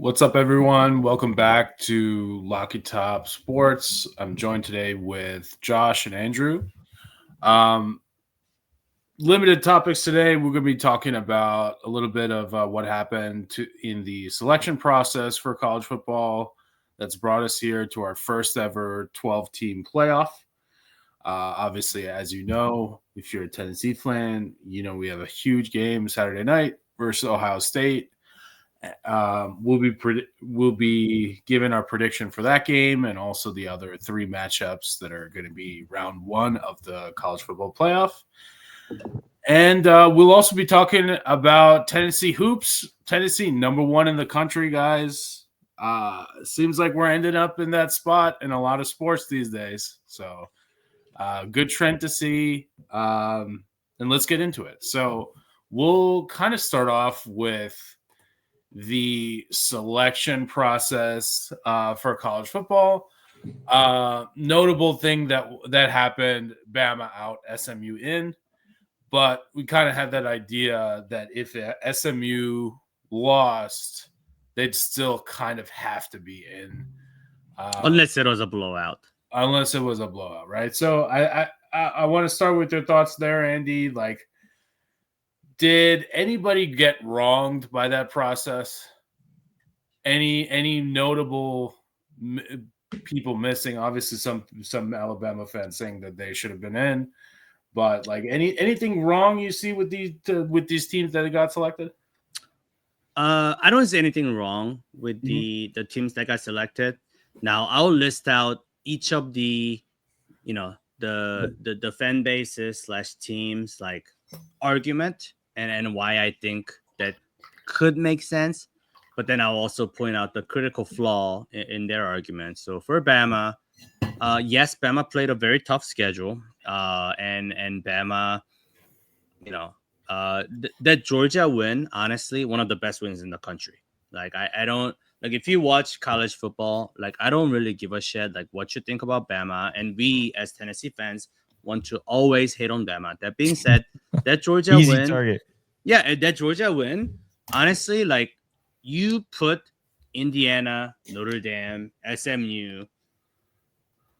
What's up, everyone? Welcome back to Locky Top Sports. I'm joined today with Josh and Andrew. Um, Limited topics today. We're going to be talking about a little bit of what happened in the selection process for college football that's brought us here to our first ever 12-team playoff. Obviously, as you know, if you're a Tennessee fan, you know we have a huge game Saturday night versus Ohio State. We'll be giving our prediction for that game and also the other three matchups that are going to be round one of the college football playoff. And we'll also be talking about Tennessee hoops. Tennessee, number one in the country, guys. Seems like we're ending up in that spot in a lot of sports these days. So good trend to see. And let's get into it. So we'll kind of start off with the selection process for college football. Notable thing that happened: Bama out, SMU in. But we kind of had that idea that if SMU lost, they'd still kind of have to be in, unless it was a blowout. Unless it was a blowout, right? So I want to start with your thoughts there, Andy. Like, did anybody get wronged by that process? Any notable people missing? Obviously, some Alabama fans saying that they should have been in, but like anything wrong you see with these teams that got selected? I don't see anything wrong with the teams that got selected. Now I'll list out each of the the fan bases / teams like argument and why I think that could make sense. But then I'll also point out the critical flaw in their argument. So for Bama, yes, Bama played a very tough schedule, and Bama, that Georgia win, honestly, one of the best wins in the country. Like I don't like if you watch college football, like I don't really give a shit like what you think about Bama, and we as Tennessee fans want to always hate on Bama. That being said, that Georgia Easy win, target. yeah, that Georgia win, honestly, like you put Indiana, Notre Dame, SMU,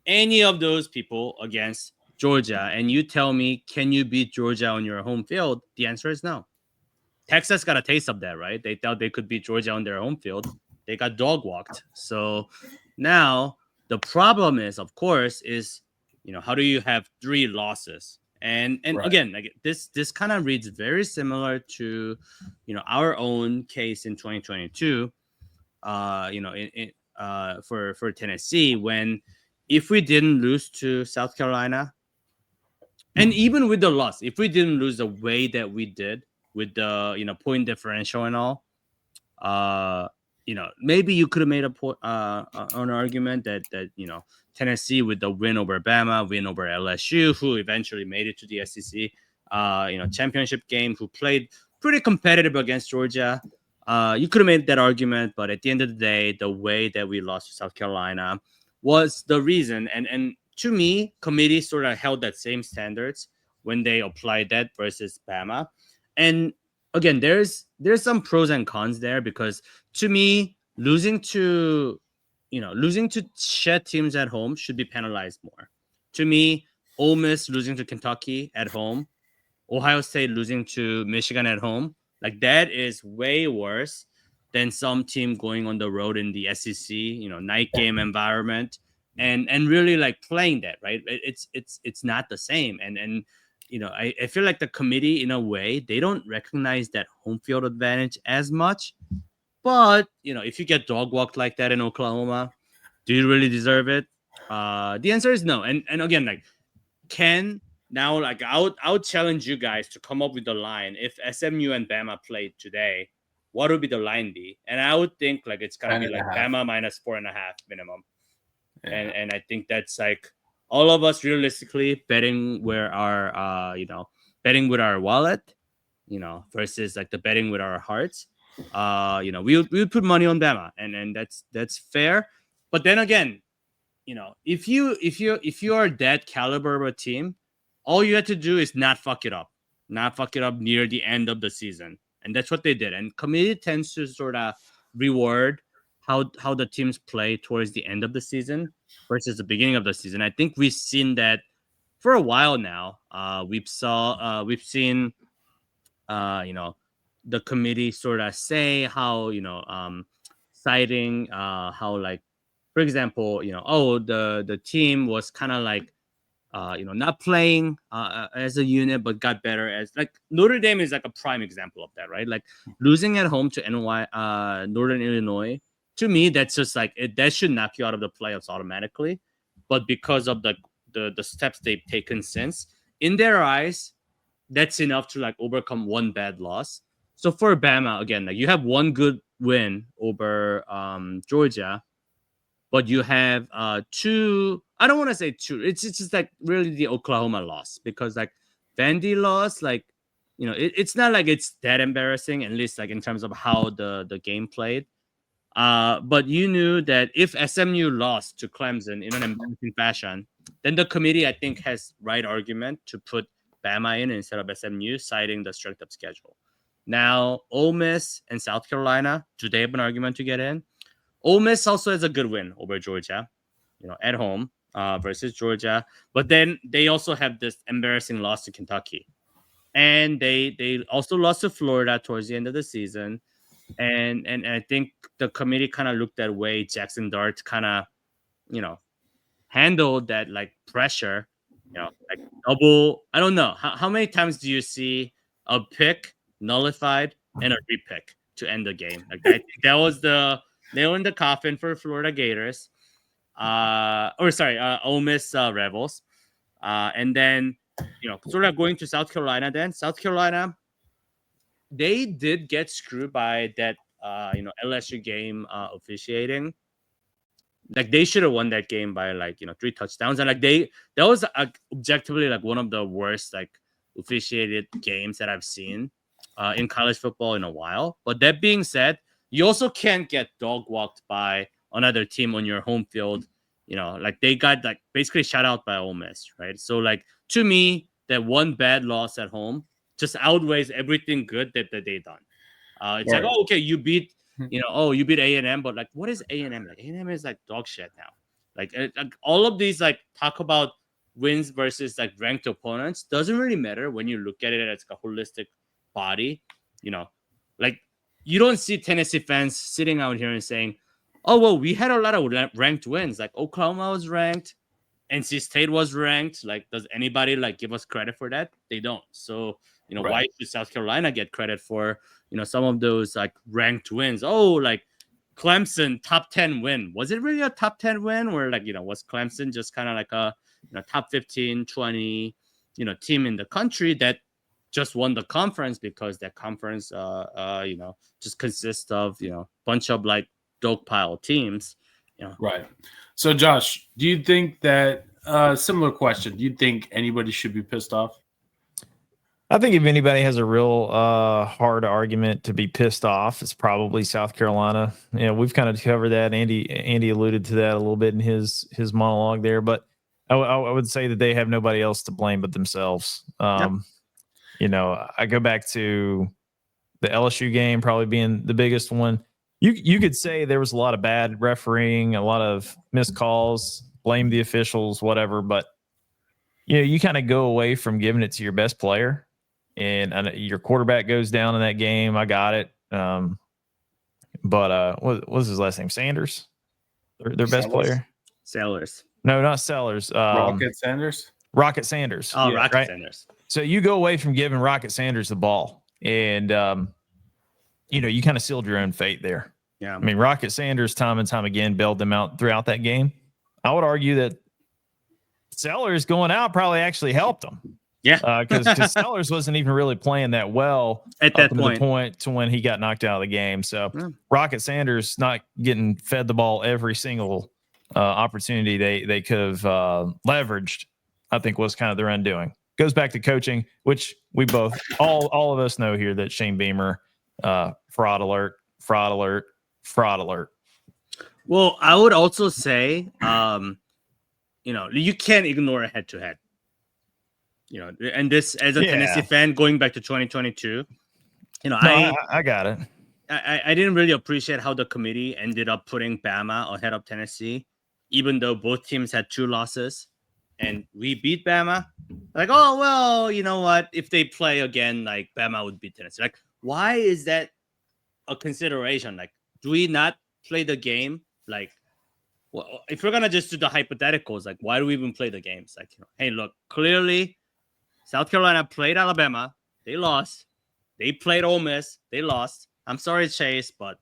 any of those people against Georgia, and you tell me, can you beat Georgia on your home field? The answer is no. Texas got a taste of that, right? They thought they could beat Georgia on their home field. They got dog walked. So now the problem is, of course, is how do you have 3 losses? And Right. again, like this kind of reads very similar to our own case in 2022. For Tennessee, when if we didn't lose to South Carolina, and even with the loss, if we didn't lose the way that we did with the point differential and all, maybe you could have made an argument that Tennessee with the win over Bama, win over LSU, who eventually made it to the SEC championship game, who played pretty competitive against Georgia. You could have made that argument, but at the end of the day, the way that we lost to South Carolina was the reason. And to me, committee sort of held that same standards when they applied that versus Bama. And again, there's some pros and cons there, because to me, losing to shed teams at home should be penalized more. To me, Ole Miss losing to Kentucky at home, Ohio State losing to Michigan at home, like that is way worse than some team going on the road in the SEC, night game environment, and really like playing that, right? It's not the same. And I feel like the committee, in a way, they don't recognize that home field advantage as much. But if you get dog walked like that in Oklahoma, do you really deserve it? The answer is no. And again, like now, like I would challenge you guys to come up with the line. If SMU and Bama played today, what would be the line be? And I would think like it's gonna be like Bama minus 4.5 minimum. Yeah. And I think that's like all of us realistically betting where our betting with our wallet, versus like the betting with our hearts. We would put money on Bama, and that's fair. But then again, if you are that caliber of a team, all you have to do is not fuck it up near the end of the season. And that's what they did. And committee tends to sort of reward how the teams play towards the end of the season versus the beginning of the season. I think we've seen that for a while now. We've seen the committee sort of say how citing how, like, for example, the team was kind of like not playing as a unit, but got better as, like, Notre Dame is like a prime example of that, right? Like losing at home to Northern Illinois, to me, that's just like that should knock you out of the playoffs automatically. But because of the steps they've taken since, in their eyes, that's enough to like overcome one bad loss. So for Bama, again, like you have one good win over Georgia, but you have two. I don't want to say two. It's just like really the Oklahoma loss, because like Vandy lost, like it's not like it's that embarrassing, at least like in terms of how the game played. But you knew that if SMU lost to Clemson in an embarrassing fashion, then the committee, I think, has right argument to put Bama in instead of SMU, citing the strength of schedule. Now, Ole Miss and South Carolina, do they have an argument to get in? Ole Miss also has a good win over Georgia, at home versus Georgia. But then they also have this embarrassing loss to Kentucky. And they also lost to Florida towards the end of the season. And I think the committee kind of looked at way Jackson Dart kind of, handled that like pressure, like double. I don't know. How many times do you see a pick nullified and a repick to end the game? Like that was the nail in the coffin for Florida Gators. Ole Miss Rebels. And then, sort of going to South Carolina. Then South Carolina, they did get screwed by that LSU game officiating. Like they should have won that game by 3 touchdowns, and like that was objectively like one of the worst like officiated games that I've seen in college football in a while. But that being said, you also can't get dog walked by another team on your home field. Like they got like basically shut out by Ole Miss, right? So like to me, that one bad loss at home just outweighs everything good that they done. It's Right. like, oh, okay, you beat you beat A&M, but like, what is A&M? Like A&M is like dog shit now. Like all of these like talk about wins versus like ranked opponents doesn't really matter when you look at it as a holistic body. Like you don't see Tennessee fans sitting out here and saying, oh well, we had a lot of ranked wins. Like Oklahoma was ranked, NC State was ranked. Like, does anybody like give us credit for that? They don't. So Right. why should South Carolina get credit for some of those like ranked wins? Oh, like Clemson top 10 win. Was it really a top 10 win, or like was Clemson just kind of like a top 15, 20 team in the country that just won the conference because that conference just consists of bunch of like dogpile teams. Right. So, Josh, do you think that similar question? Do you think anybody should be pissed off? I think if anybody has a real hard argument to be pissed off, it's probably South Carolina. We've kind of covered that. Andy alluded to that a little bit in his monologue there, but I would say that they have nobody else to blame but themselves. I go back to the LSU game probably being the biggest one. You could say there was a lot of bad refereeing, a lot of missed calls, blame the officials, whatever. But you kind of go away from giving it to your best player, and your quarterback goes down in that game. I got it. But what was his last name? Sanders, their best player. Sellers. No, not Sellers. Rocket Sanders. Rocket Sanders. Oh, yeah, Rocket Sanders. So you go away from giving Rocket Sanders the ball, and you kind of sealed your own fate there. Yeah. I mean, Rocket Sanders time and time again bailed them out throughout that game. I would argue that Sellers going out probably actually helped them. Yeah. Because Sellers wasn't even really playing that well at that point. The point to when he got knocked out of the game. So Rocket Sanders not getting fed the ball every single opportunity they could have leveraged, I think was kind of their undoing. Goes back to coaching, which we both, all of us know here that Shane Beamer, fraud alert. Well, I would also say, you can't ignore a head-to-head. And this, as a Tennessee fan, going back to 2022, I got it. I didn't really appreciate how the committee ended up putting Bama ahead of Tennessee, even though both teams had 2 losses, and we beat Bama. Like, oh well, you know what? If they play again, like Bama would beat Tennessee. Like, why is that a consideration? Like, do we not play the game? Like, well, if we're gonna just do the hypotheticals, like, why do we even play the games? Like, hey, look, clearly South Carolina played Alabama, they lost. They played Ole Miss, they lost. I'm sorry, Chase, but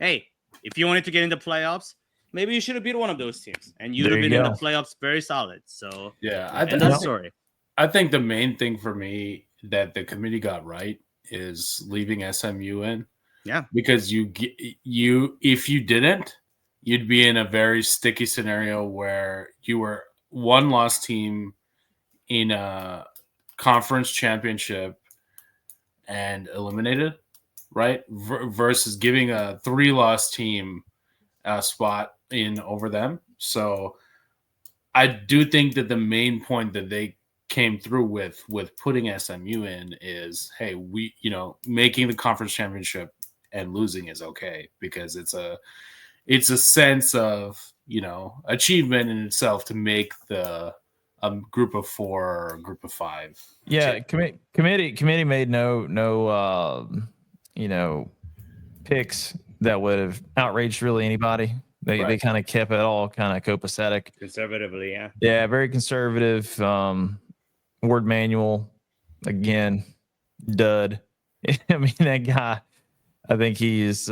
hey, if you wanted to get in the playoffs, maybe you should have beat one of those teams, and you'd There have you been in the go. playoffs very solid. So Yeah, end of story. I think the main thing for me that the committee got right is leaving SMU in. Yeah, because if you didn't, you'd be in a very sticky scenario where you were one loss team in a conference championship and eliminated, right? Versus giving a 3-loss team a spot in over them. So I do think that the main point that they came through with putting SMU in is, hey, we, making the conference championship and losing is okay because it's a sense of, achievement in itself to make the group of 4 or group of 5. Yeah, committee made no picks that would have outraged really anybody. They kind of kept it all kind of copacetic. Conservatively, yeah. Yeah, very conservative. Word manual, again, dud. I mean, that guy, I think he's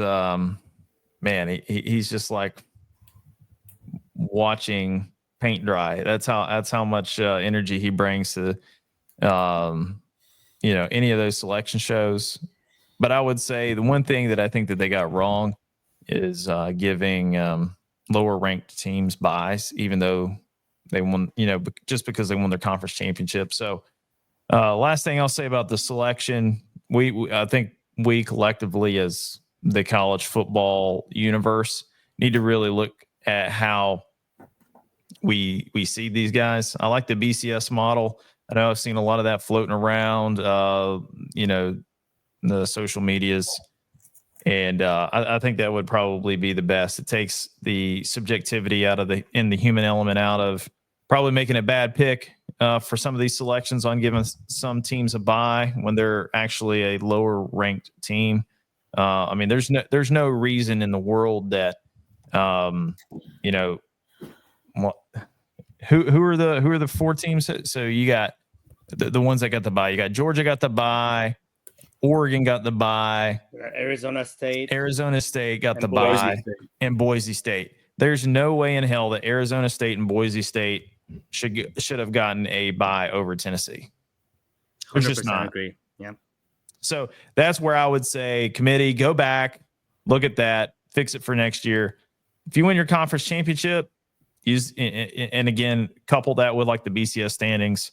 he's just like watching paint dry. That's how much energy he brings to any of those selection shows. But I would say the one thing that I think that they got wrong is giving lower ranked teams buys, even though they won, just because they won their conference championship. So last thing I'll say about the selection, I think we collectively as the college football universe need to really look at how we see these guys. I like the BCS model. I know I've seen a lot of that floating around, the social medias. And I think that would probably be the best. It takes the subjectivity out of the human element out of probably making a bad pick for some of these selections on giving some teams a bye when they're actually a lower ranked team. I mean, there's no reason in the world that who are the 4 teams? So you got the ones that got the bye. You got Georgia got the bye. Oregon got the bye. Arizona State got the bye, and Boise State. There's no way in hell that Arizona State and Boise State should have gotten a bye over Tennessee. There's just not. Agree. Yeah. So that's where I would say, committee, go back, look at that, fix it for next year. If you win your conference championship, and again, couple that with like the BCS standings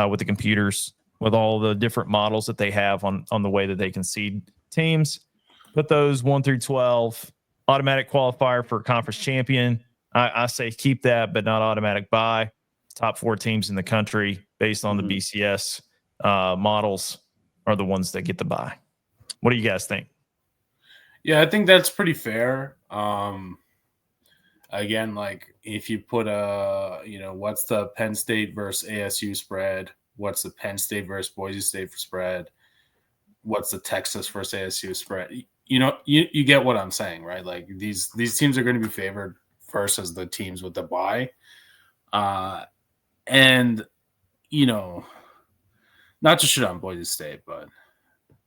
with the computers, with all the different models that they have on the way that they can seed teams. Put those 1 through 12, automatic qualifier for conference champion. I say keep that, but not automatic bye. Top 4 teams in the country based on the BCS models are the ones that get the bye. What do you guys think? Yeah, I think that's pretty fair. Again, like if you put what's the Penn State versus ASU spread? What's the Penn State versus Boise State spread? What's the Texas versus ASU spread? You get what I'm saying, right? Like these teams are going to be favored versus the teams with the bye. And not to shit on Boise State, but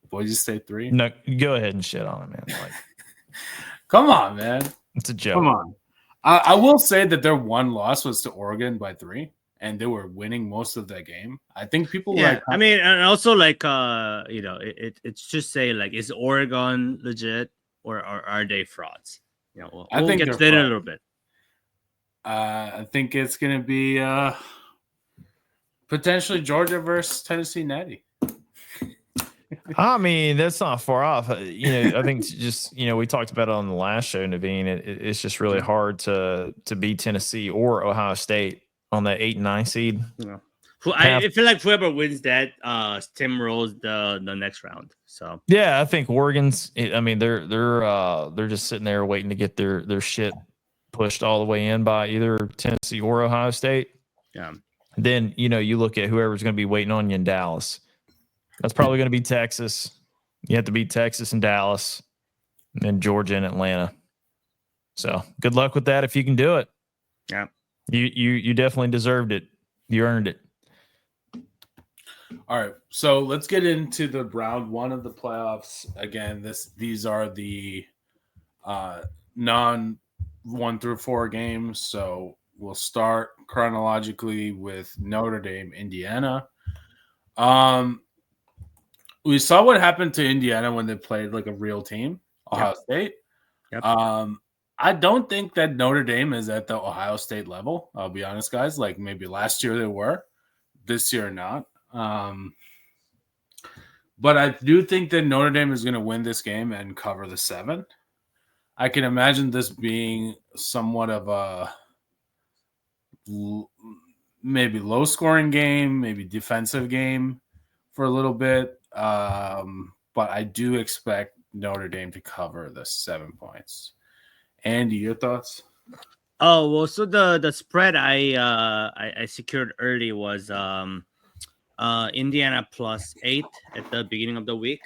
Boise State 3. No, go ahead and shit on it, man. Like, come on, man. It's a joke. Come on. I will say that their one loss was to Oregon by 3. And they were winning most of that game. I think people I mean, and also like it's just say like, is Oregon legit or are they frauds? We'll get to that in a little bit. I think it's gonna be potentially Georgia versus Tennessee Natty. I mean, that's not far off. I think just we talked about it on the last show, Naveen. It's just really hard to beat Tennessee or Ohio State on that 8 and 9 seed. Yeah. I feel like whoever wins that steamrolls the next round. So yeah, I think Oregon's. I mean, they're just sitting there waiting to get their shit pushed all the way in by either Tennessee or Ohio State. yeah, Then you look at whoever's going to be waiting on you in Dallas. That's probably going to be Texas. You have to beat Texas and Dallas, and then Georgia and Atlanta. So good luck with that if you can do it. yeah. You definitely deserved it. You earned it. All right, so let's get into the round one of the playoffs. Again, these are the non 1 through 4 games. So we'll start chronologically with Notre Dame, Indiana. We saw what happened to Indiana when they played like a real team, Ohio State. Yep. I don't think that Notre Dame is at the Ohio State level. I'll be honest, guys. Like maybe last year they were, this year not. But I do think that Notre Dame is going to win this game and cover the 7. I can imagine this being somewhat of a maybe low-scoring game, maybe defensive game for a little bit. But I do expect Notre Dame to cover the 7 points. Andy, your thoughts? Oh well, so the spread I secured early was Indiana +8 at the beginning of the week,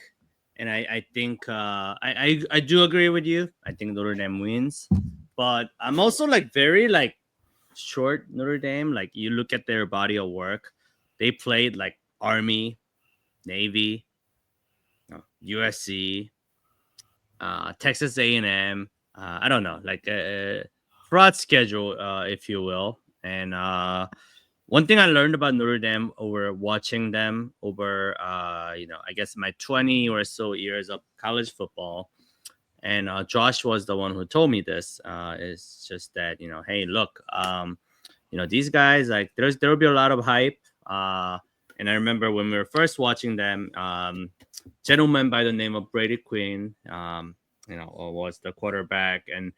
and I think I do agree with you. I think Notre Dame wins, but I'm also like very like short Notre Dame. Like you look at their body of work, they played like Army, Navy, USC, Texas A&M. I don't know, like broad schedule, if you will. And one thing I learned about Notre Dame over watching them over, I guess my 20 or so years of college football, and Josh was the one who told me this. Is just that hey, look, these guys like there'll be a lot of hype. And I remember when we were first watching them, gentleman by the name of Brady Quinn, was the quarterback, and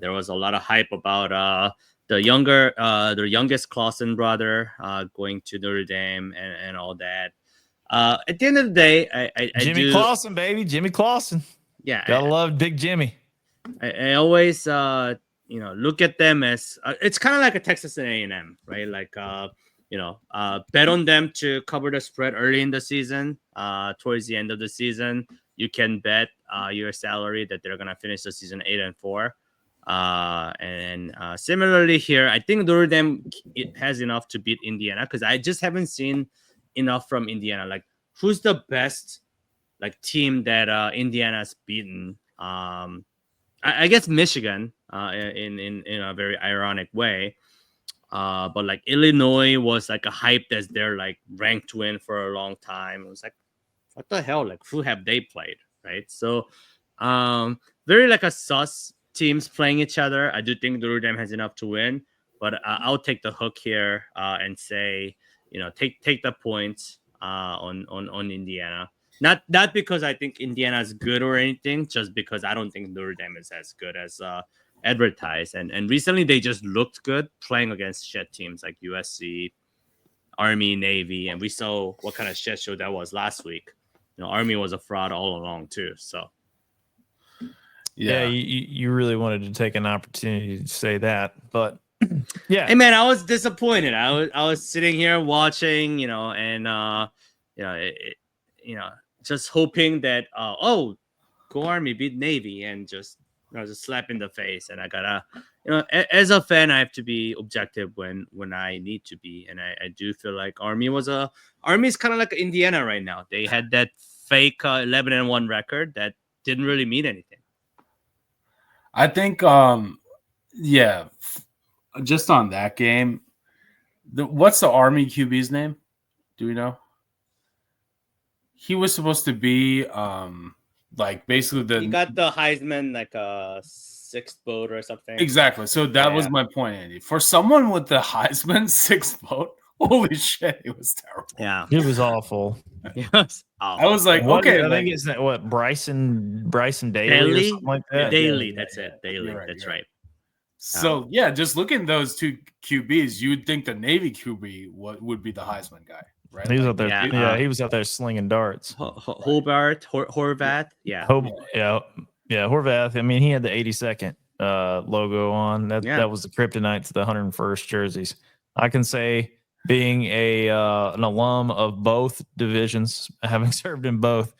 there was a lot of hype about the youngest Clausen brother going to Notre Dame and all that. At the end of the day, Jimmy Clausen, baby, Jimmy Clausen. Yeah, gotta love Big Jimmy. I always look at them as it's kind of like a Texas A&M, right? Like bet on them to cover the spread early in the season. Towards the end of the season, you can bet your salary that they're gonna finish the season 8-4. And similarly here, I think Notre Dame has enough to beat Indiana because I just haven't seen enough from Indiana. Like, who's the best like team that Indiana's beaten? I guess Michigan in a very ironic way. But like Illinois was like a hype as their like ranked win for a long time. It was like, what the hell? Like, who have they played? Right. So very like a sus teams playing each other. I do think Notre Dame has enough to win, but I'll take the hook here and say, take the points on Indiana. Not because I think Indiana is good or anything, just because I don't think Notre Dame is as good as advertised. And recently they just looked good playing against shit teams like USC, Army, Navy, and we saw what kind of shit show that was last week. Army was a fraud all along too. So yeah, you really wanted to take an opportunity to say that, but yeah. Hey man, I was disappointed. I was sitting here watching, just hoping that go Army beat Navy and just slap in the face. And I gotta, as a fan, I have to be objective when I need to be. And I do feel like Army's kind of like Indiana right now. They had that fake 11-1 record that didn't really mean anything. I think, just on that game, what's the Army QB's name? Do we know? He was supposed to be like basically he got the Heisman like a 6th vote or something. Exactly. So that was my point, Andy. For someone with the Heisman 6th vote, holy shit, it was terrible. Yeah, it was awful. Yes. I was like, okay, I think it's what Bryson Daly or something like that. Daly, that's it. Daly, that's right. So yeah, just looking at those two QBs, you would think the Navy QB would be the Heisman guy, right? He was Like, out there. Yeah, Yeah, he was out there slinging darts. Hobart, Horvath. Yeah. Horvath. I mean, he had the 82nd logo on. Yeah. That was the kryptonite to the 101st jerseys. I can say, being an alum of both divisions, having served in both,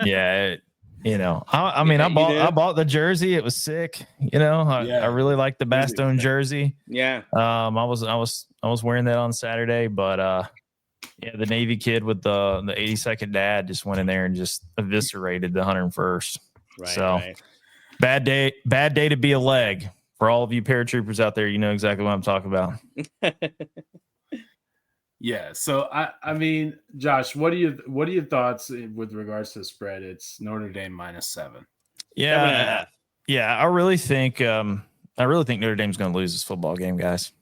yeah. I mean, I bought the jersey. It was sick. I really liked the Bastogne jersey. Yeah. I was wearing that on Saturday, but yeah, the Navy kid with the 82nd dad just went in there and just eviscerated the 101st. Right. Bad day to be a leg. For all of you paratroopers out there, you know exactly what I'm talking about. Yeah. So I mean, Josh, what are your thoughts with regards to the spread? It's Notre Dame -7. Yeah. I really think Notre Dame's going to lose this football game, guys.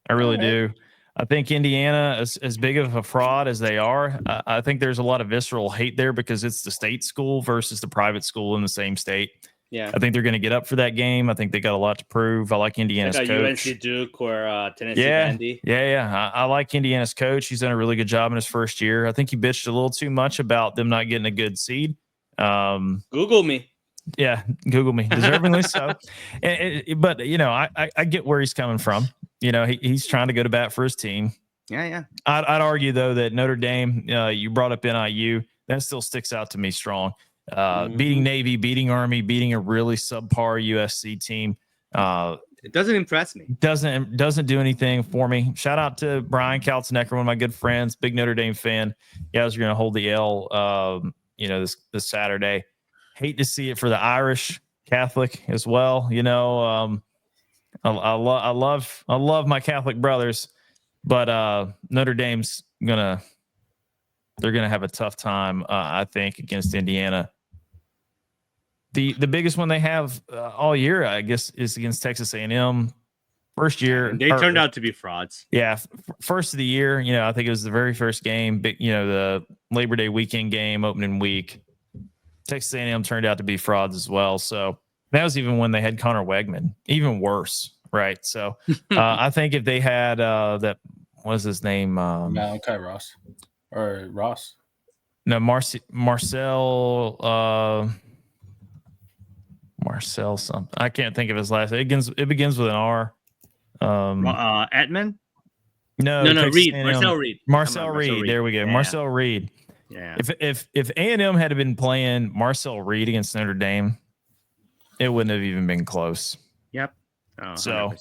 I really do. I think Indiana, as big of a fraud as they are, I think there's a lot of visceral hate there because it's the state school versus the private school in the same state. Yeah. I think they're going to get up for that game. I think they got a lot to prove. I like Indiana's like coach. UNC Duke or Tennessee Vandy. Yeah. I like Indiana's coach. He's done a really good job in his first year. I think he bitched a little too much about them not getting a good seed. Google me. Yeah, Google me. Deservingly so. But, I get where he's coming from. He's trying to go to bat for his team. Yeah. I'd argue, though, that Notre Dame, you brought up NIU, that still sticks out to me strong. Beating Navy, beating Army, beating a really subpar USC team. It doesn't impress me. Doesn't do anything for me. Shout out to Brian Kaltenecker, one of my good friends, big Notre Dame fan. You guys are going to hold the L, this Saturday. Hate to see it for the Irish Catholic as well. I love my Catholic brothers, but Notre Dame's they're gonna have a tough time, I think, against Indiana. The biggest one they have all year, I guess, is against Texas A&M. First year, they turned out to be frauds. Yeah, first of the year. I think it was the very first game. The Labor Day weekend game, opening week. Texas A&M turned out to be frauds as well. So that was even when they had Connor Wegman, even worse, right? So I think if they had that, what was his name? Malachi Ross or Ross? No, Marcel something. I can't think of his last name. It begins with an R. Atman? No, Reed. Marcel Reed. There we go. Yeah. Marcel Reed. Yeah. If A&M had been playing Marcel Reed against Notre Dame, it wouldn't have even been close. Yep. So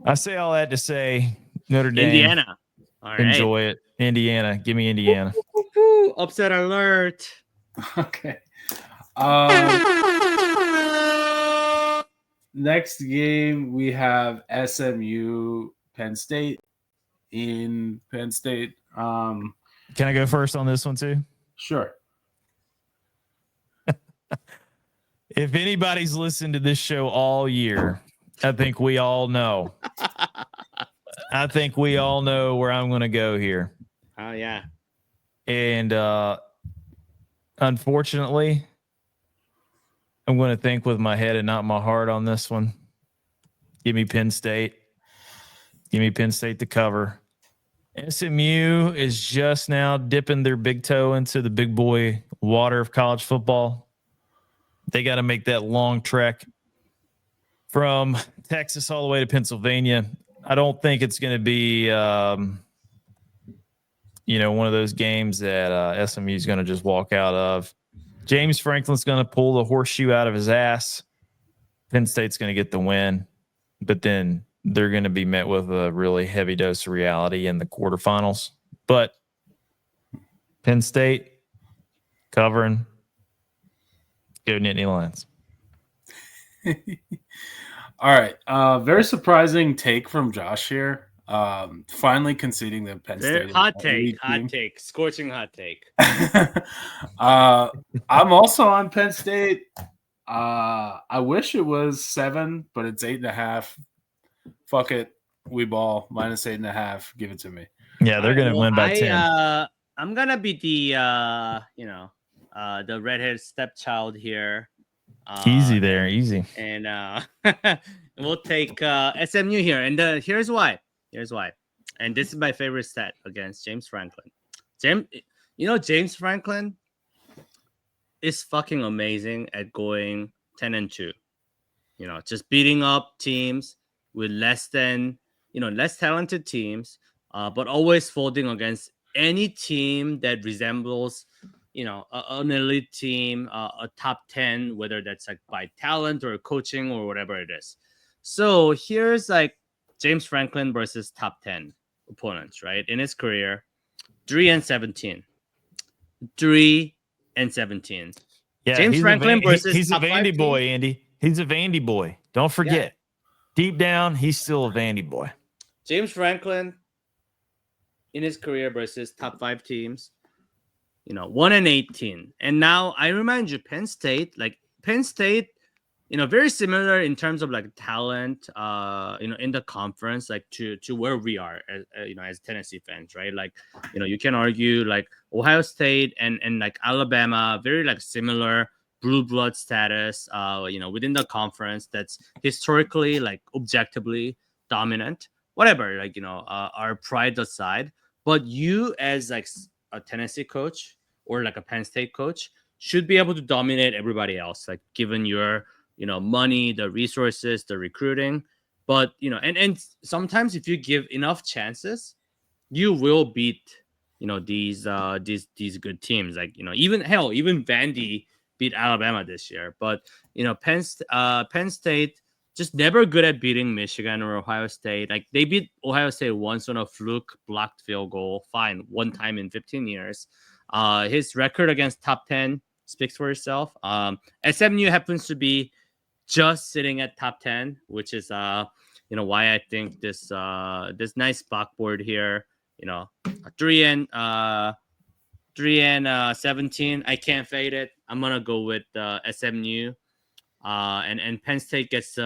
I say all that to say Notre Dame. Indiana. All right. Enjoy it. Indiana. Give me Indiana. Upset alert. Okay. Next game we have SMU Penn State in Penn State. Can I go first on this one too? Sure. If anybody's listened to this show all year, I think we all know. I think we all know where I'm going to go here. Oh, yeah. And unfortunately, I'm going to think with my head and not my heart on this one. Give me Penn State. Give me Penn State to cover. SMU is just now dipping their big toe into the big boy water of college football. They got to make that long trek from Texas all the way to Pennsylvania. I don't think it's going to be, one of those games that SMU is going to just walk out of. James Franklin's going to pull the horseshoe out of his ass. Penn State's going to get the win, but then they're going to be met with a really heavy dose of reality in the quarterfinals. But Penn State covering. Go Nittany Lions. All right. Very surprising take from Josh here. Finally conceding that Penn State. Hot take. Scorching hot take. I'm also on Penn State. I wish it was 7, but it's 8.5. Fuck it. We ball -8.5. Give it to me. Yeah, they're going to win by 10. I'm going to be the redheaded stepchild here. Easy there. Easy. And We'll take SMU here, and here's why. Here's why. And this is my favorite stat against James Franklin. James Franklin is fucking amazing at going 10-2. Just beating up teams with less talented teams, but always folding against any team that resembles, an elite team, a top 10, whether that's like by talent or coaching or whatever it is. So here's like James Franklin versus top 10 opponents, right? In his career, 3-17. 3-17. Yeah, James Franklin versus he's a top 5 Vandy boy, teams. Andy. He's a Vandy boy. Don't forget. Deep down, he's still a Vandy boy. James Franklin in his career versus top 5 teams, 1-18. And now I remind you, Penn State, very similar in terms of like talent, in the conference, like to where we are as Tennessee fans, right? Like, you can argue like Ohio State and like Alabama, very like similar blue blood status, within the conference that's historically like objectively dominant, whatever, like, our pride aside. But you as like a Tennessee coach or like a Penn State coach should be able to dominate everybody else, like given your money, the resources, the recruiting. But and sometimes if you give enough chances, you will beat these good teams. Like even Vandy beat Alabama this year. But Penn State just never good at beating Michigan or Ohio State. Like they beat Ohio State once on a fluke blocked field goal, fine, one time in 15 years. His record against top 10 speaks for itself. SMU happens to be just sitting at top 10, which is why I think this nice backboard here, 3-17. I can't fade it. I'm gonna go with SMU, and Penn State gets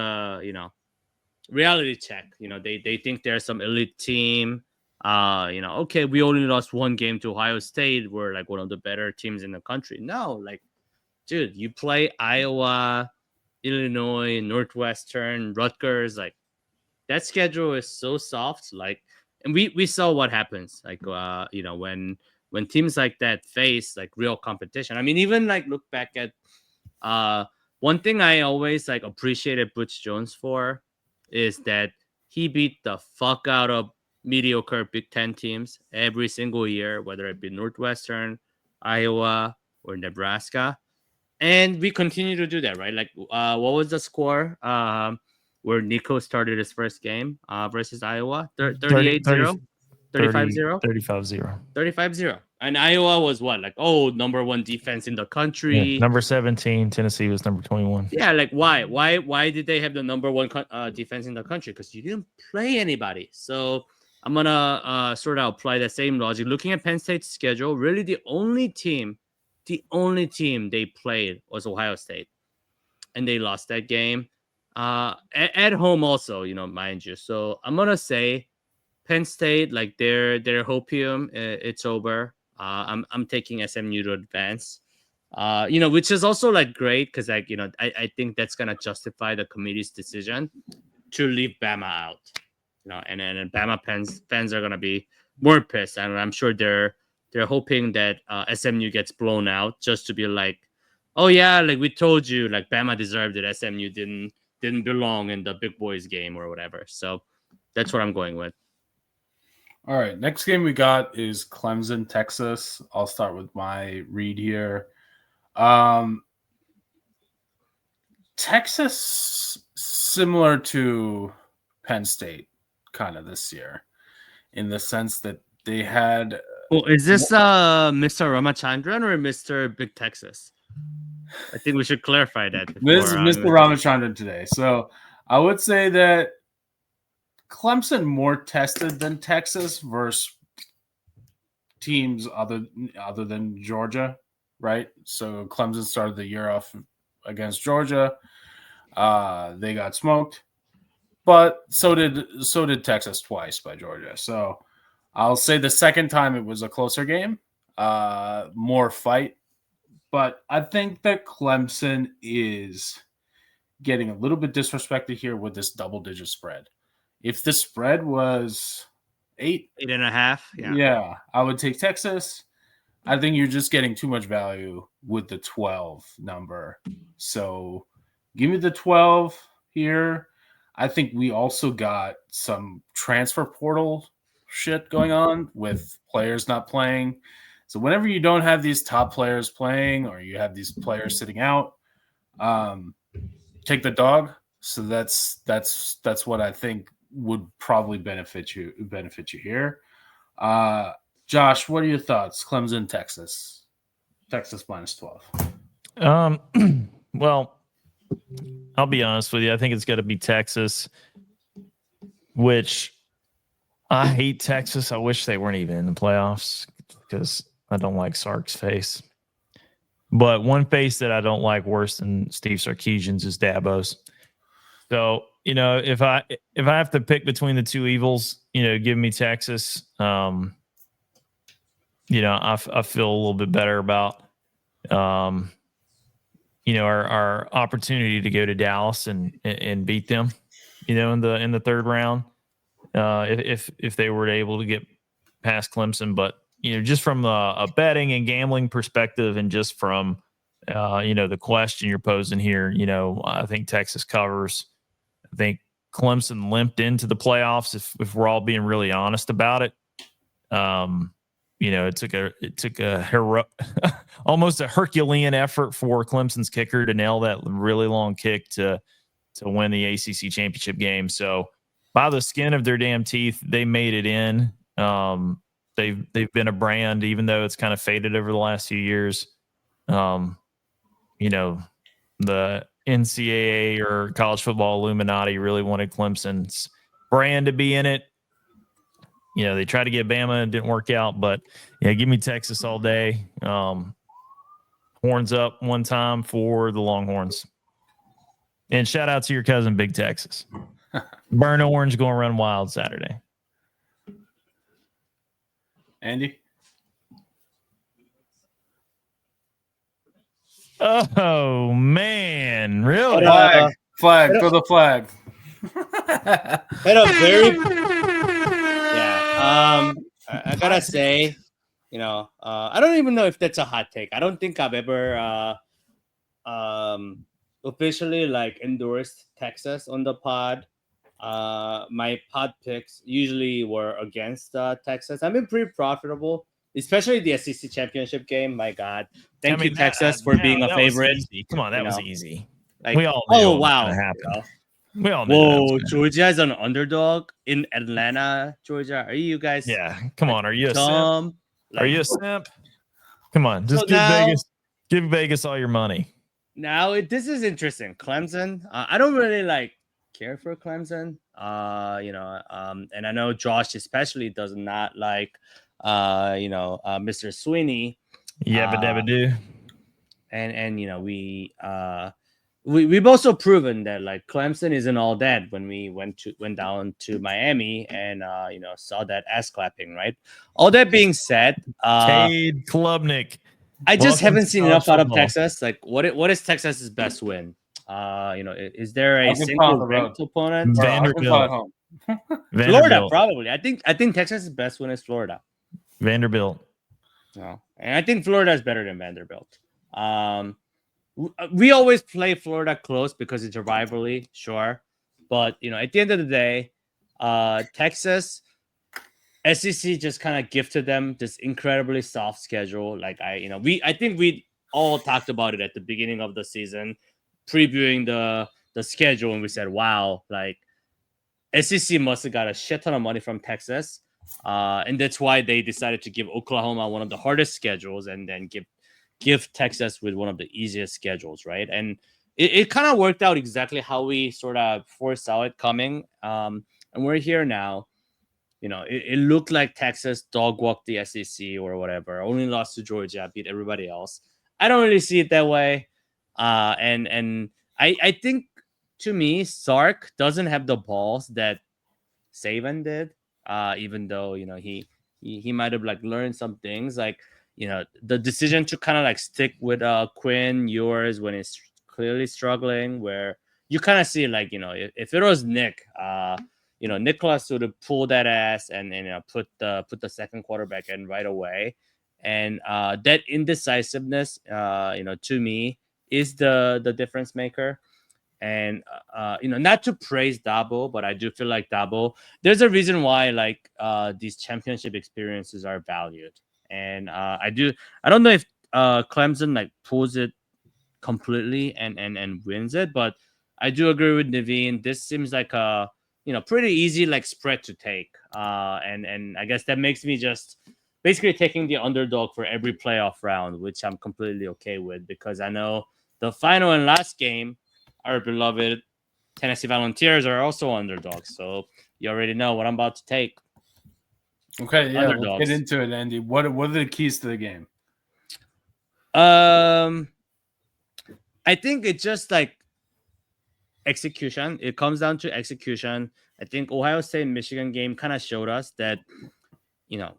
reality check. They think they're some elite team. Okay, we only lost one game to Ohio State. We're like one of the better teams in the country. No, like, dude, you play Iowa, Illinois, Northwestern, Rutgers. Like that schedule is so soft. Like, and we saw what happens. Like, when teams like that face like real competition. I mean, even like look back at one thing I always like appreciated Butch Jones for is that he beat the fuck out of mediocre Big Ten teams every single year, whether it be Northwestern, Iowa, or Nebraska. And we continue to do that, right? Like, what was the score where Nico started his first game versus Iowa? 38-0? 35-0? 35-0. 35-0. And Iowa was what? Like, number 1 defense in the country. Yeah, number 17. Tennessee was number 21. Yeah, like why? Why did they have the number 1 defense in the country? Because you didn't play anybody. So I'm going to sort of apply that same logic. Looking at Penn State's schedule, really the only team they played was Ohio State, and they lost that game at home also, mind you. So I'm gonna say Penn State, like their hopium, it's over. I'm taking SMU to advance, which is also like great because like I think that's gonna justify the committee's decision to leave Bama out, and then Bama fans are gonna be more pissed, and I'm sure they're hoping that SMU gets blown out just to be like, oh yeah, like we told you, like Bama deserved it. SMU didn't belong in the big boys game or whatever. So that's what I'm going with. All right, next game we got is Clemson, Texas. I'll start with my read here. Texas, similar to Penn State, kind of this year, in the sense that they had. Well, is this Mr. Ramachandran or Mr. Big Texas? I think we should clarify that. This is Mr. Ramachandran today. So I would say that Clemson more tested than Texas versus teams other than Georgia, right? So Clemson started the year off against Georgia. They got smoked, but so did Texas twice by Georgia. So I'll say the second time it was a closer game, more fight. But I think that Clemson is getting a little bit disrespected here with this double-digit spread. If the spread was 8.5, yeah, I would take Texas. I think you're just getting too much value with the 12 number. So give me the 12 here. I think we also got some transfer portal shit going on with players not playing. So whenever you don't have these top players playing or you have these players sitting out, take the dog. So that's what I think would probably benefit you here. Josh, what are your thoughts? Clemson, Texas minus 12. Well, I'll be honest with you. I think it's got to be Texas, which I hate Texas. I wish they weren't even in the playoffs because I don't like Sark's face. But one face that I don't like worse than Steve Sarkisian's is Dabo's. So, if I have to pick between the two evils, give me Texas. I feel a little bit better about our opportunity to go to Dallas and beat them, in the third round, if they were able to get past Clemson. But just from a betting and gambling perspective, and just from the question you're posing here, I think Texas covers. I think Clemson limped into the playoffs. If we're all being really honest about it, it took a almost a Herculean effort for Clemson's kicker to nail that really long kick to win the ACC championship game. So by the skin of their damn teeth, they made it in. They've been a brand, even though it's kind of faded over the last few years. The NCAA or college football Illuminati really wanted Clemson's brand to be in it. They tried to get Bama and didn't work out, but give me Texas all day. Horns up one time for the Longhorns. And shout out to your cousin, Big Texas. Burn Orange going to run wild Saturday. Andy? Oh, man. Really? Flag. Throw the flag. Had a very... Yeah. I gotta say, I don't even know if that's a hot take. I don't think I've ever officially endorsed Texas on the pod. My pod picks usually were against Texas. I've been pretty profitable, especially the SEC championship game. My God, thank you, Texas, for being a favorite. Come on, that was easy. We all knew it was gonna happen. We all knew. Whoa, Georgia is an underdog in Atlanta, Georgia. Are you guys? Yeah, come on. Are you a simp? Are you a simp? Come on, just give Vegas all your money. Now this is interesting. Clemson. I don't really care for Clemson. And I know Josh especially does not like Mr. Sweeney. Yeah, but never do. And we've also proven that Clemson isn't all that when we went down to Miami and saw that ass clapping, right? All that being said, Cade Klubnik. I just haven't seen enough out of Texas. What is Texas's best win? Is there a single ranked opponent? Vanderbilt. Florida, probably. I think Texas's best win is Florida. Vanderbilt. No, and I think Florida is better than Vanderbilt. We always play Florida close because it's a rivalry, sure. But at the end of the day, Texas, SEC just kind of gifted them this incredibly soft schedule. I think we all talked about it at the beginning of the season, previewing the schedule, and we said, "Wow, SEC must have got a shit ton of money from Texas," and that's why they decided to give Oklahoma one of the hardest schedules, and then give Texas with one of the easiest schedules, right? And it kind of worked out exactly how we sort of foresaw it coming. And we're here now. It looked like Texas dog walked the SEC or whatever, only lost to Georgia, beat everybody else. I don't really see it that way. And I think, to me, Sark doesn't have the balls that Saban did, even though, he might have learned some things, the decision to kind of stick with Quinn Ewers when he's clearly struggling, where you kind of see like, if it was Nick, Nicholas would have pulled that ass and put the second quarterback in right away. And that indecisiveness, to me is the difference maker. And not to praise Dabo, but I do feel like Dabo, there's a reason why like these championship experiences are valued. And I don't know if Clemson like pulls it completely and wins it, but I do agree with Naveen. This seems like a pretty easy like spread to take. And I guess that makes me just basically taking the underdog for every playoff round, which I'm completely okay with, because I know the final and last game, our beloved Tennessee Volunteers are also underdogs. So you already know what I'm about to take. Okay, yeah, let's Underdogs. get into it, Andy. What are the keys to the game? I think it's just like execution. It comes down to execution. I think Ohio State Michigan game kind of showed us that,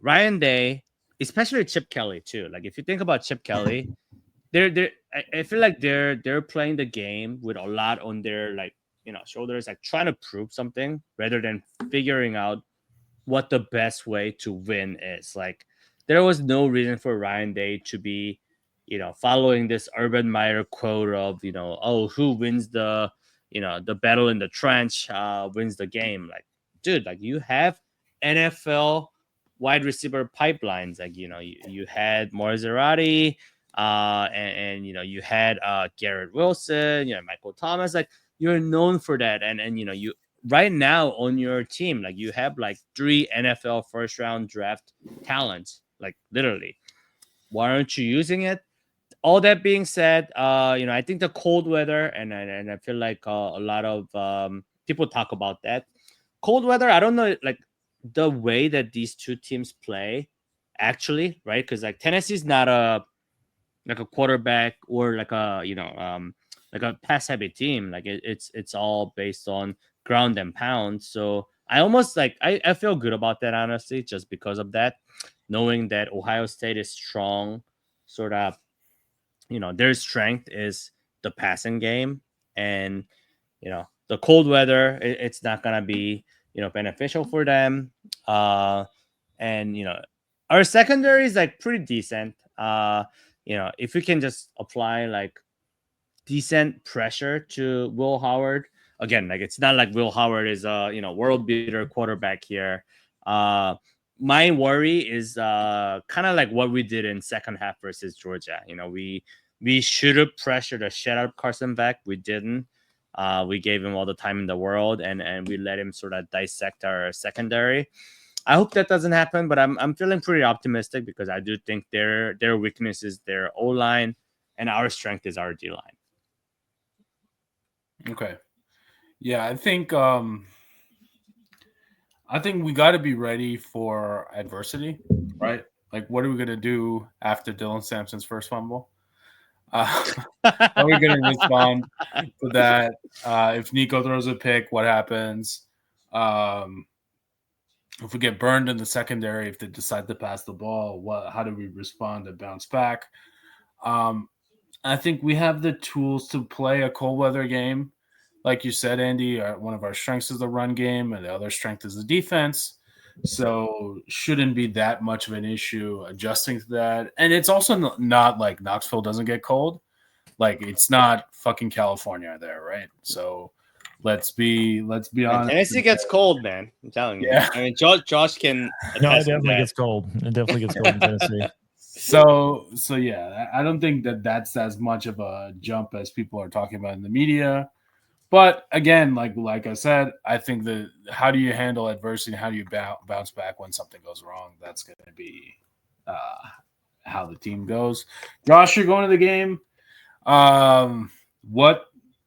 Ryan Day, especially Chip Kelly too. Like if you think about Chip Kelly, I feel like they're playing the game with a lot on their like shoulders, like trying to prove something rather than figuring out what the best way to win is. Like there was no reason for Ryan Day to be, following this Urban Meyer quote of, oh, who wins the battle in the trench wins the game. Like, dude, like you have NFL wide receiver pipelines. Like, you had Maserati, and you had Garrett Wilson, Michael Thomas. Like you're known for that, and you right now on your team, like you have like 3 NFL first round draft talents, like literally. Why aren't you using it? All that being said, I think the cold weather, and I feel like a lot of people talk about that cold weather. I don't know, like the way that these two teams play, actually, right? Because like Tennessee's not a quarterback or like like a pass heavy team. Like it's all based on ground and pound. So I almost like I feel good about that, honestly, just because of that, knowing that Ohio State is strong, sort of, their strength is the passing game. And the cold weather, it's not gonna be beneficial for them. And our secondary is like pretty decent. If we can just apply like decent pressure to Will Howard. Again, like it's not like Will Howard is a world beater quarterback here. Uh, my worry is kind of like what we did in second half versus Georgia. We should have pressured the shit out of Carson Beck. We didn't. We gave him all the time in the world, and we let him sort of dissect our secondary. I hope that doesn't happen, but I'm feeling pretty optimistic because I do think their weakness is their O line, and our strength is our D line. Okay. Yeah, I think we got to be ready for adversity, right? Like, what are we gonna do after Dylan Sampson's first fumble? How are we gonna respond to that? If Nico throws a pick, what happens? If we get burned in the secondary, if they decide to pass the ball, how do we respond to bounce back? I think we have the tools to play a cold weather game. Like you said, Andy, one of our strengths is the run game, and the other strength is the defense. So shouldn't be that much of an issue adjusting to that. And it's also not like Knoxville doesn't get cold. Like it's not fucking California there, right? So let's be honest. Tennessee gets cold, man. I'm telling you. Yeah. I mean, Josh can. No, it definitely gets cold. It definitely gets cold in Tennessee. So yeah, I don't think that's as much of a jump as people are talking about in the media. But again, like I said, I think that how do you handle adversity? How do you bounce back when something goes wrong? That's going to be how the team goes. Josh, you're going to the game. What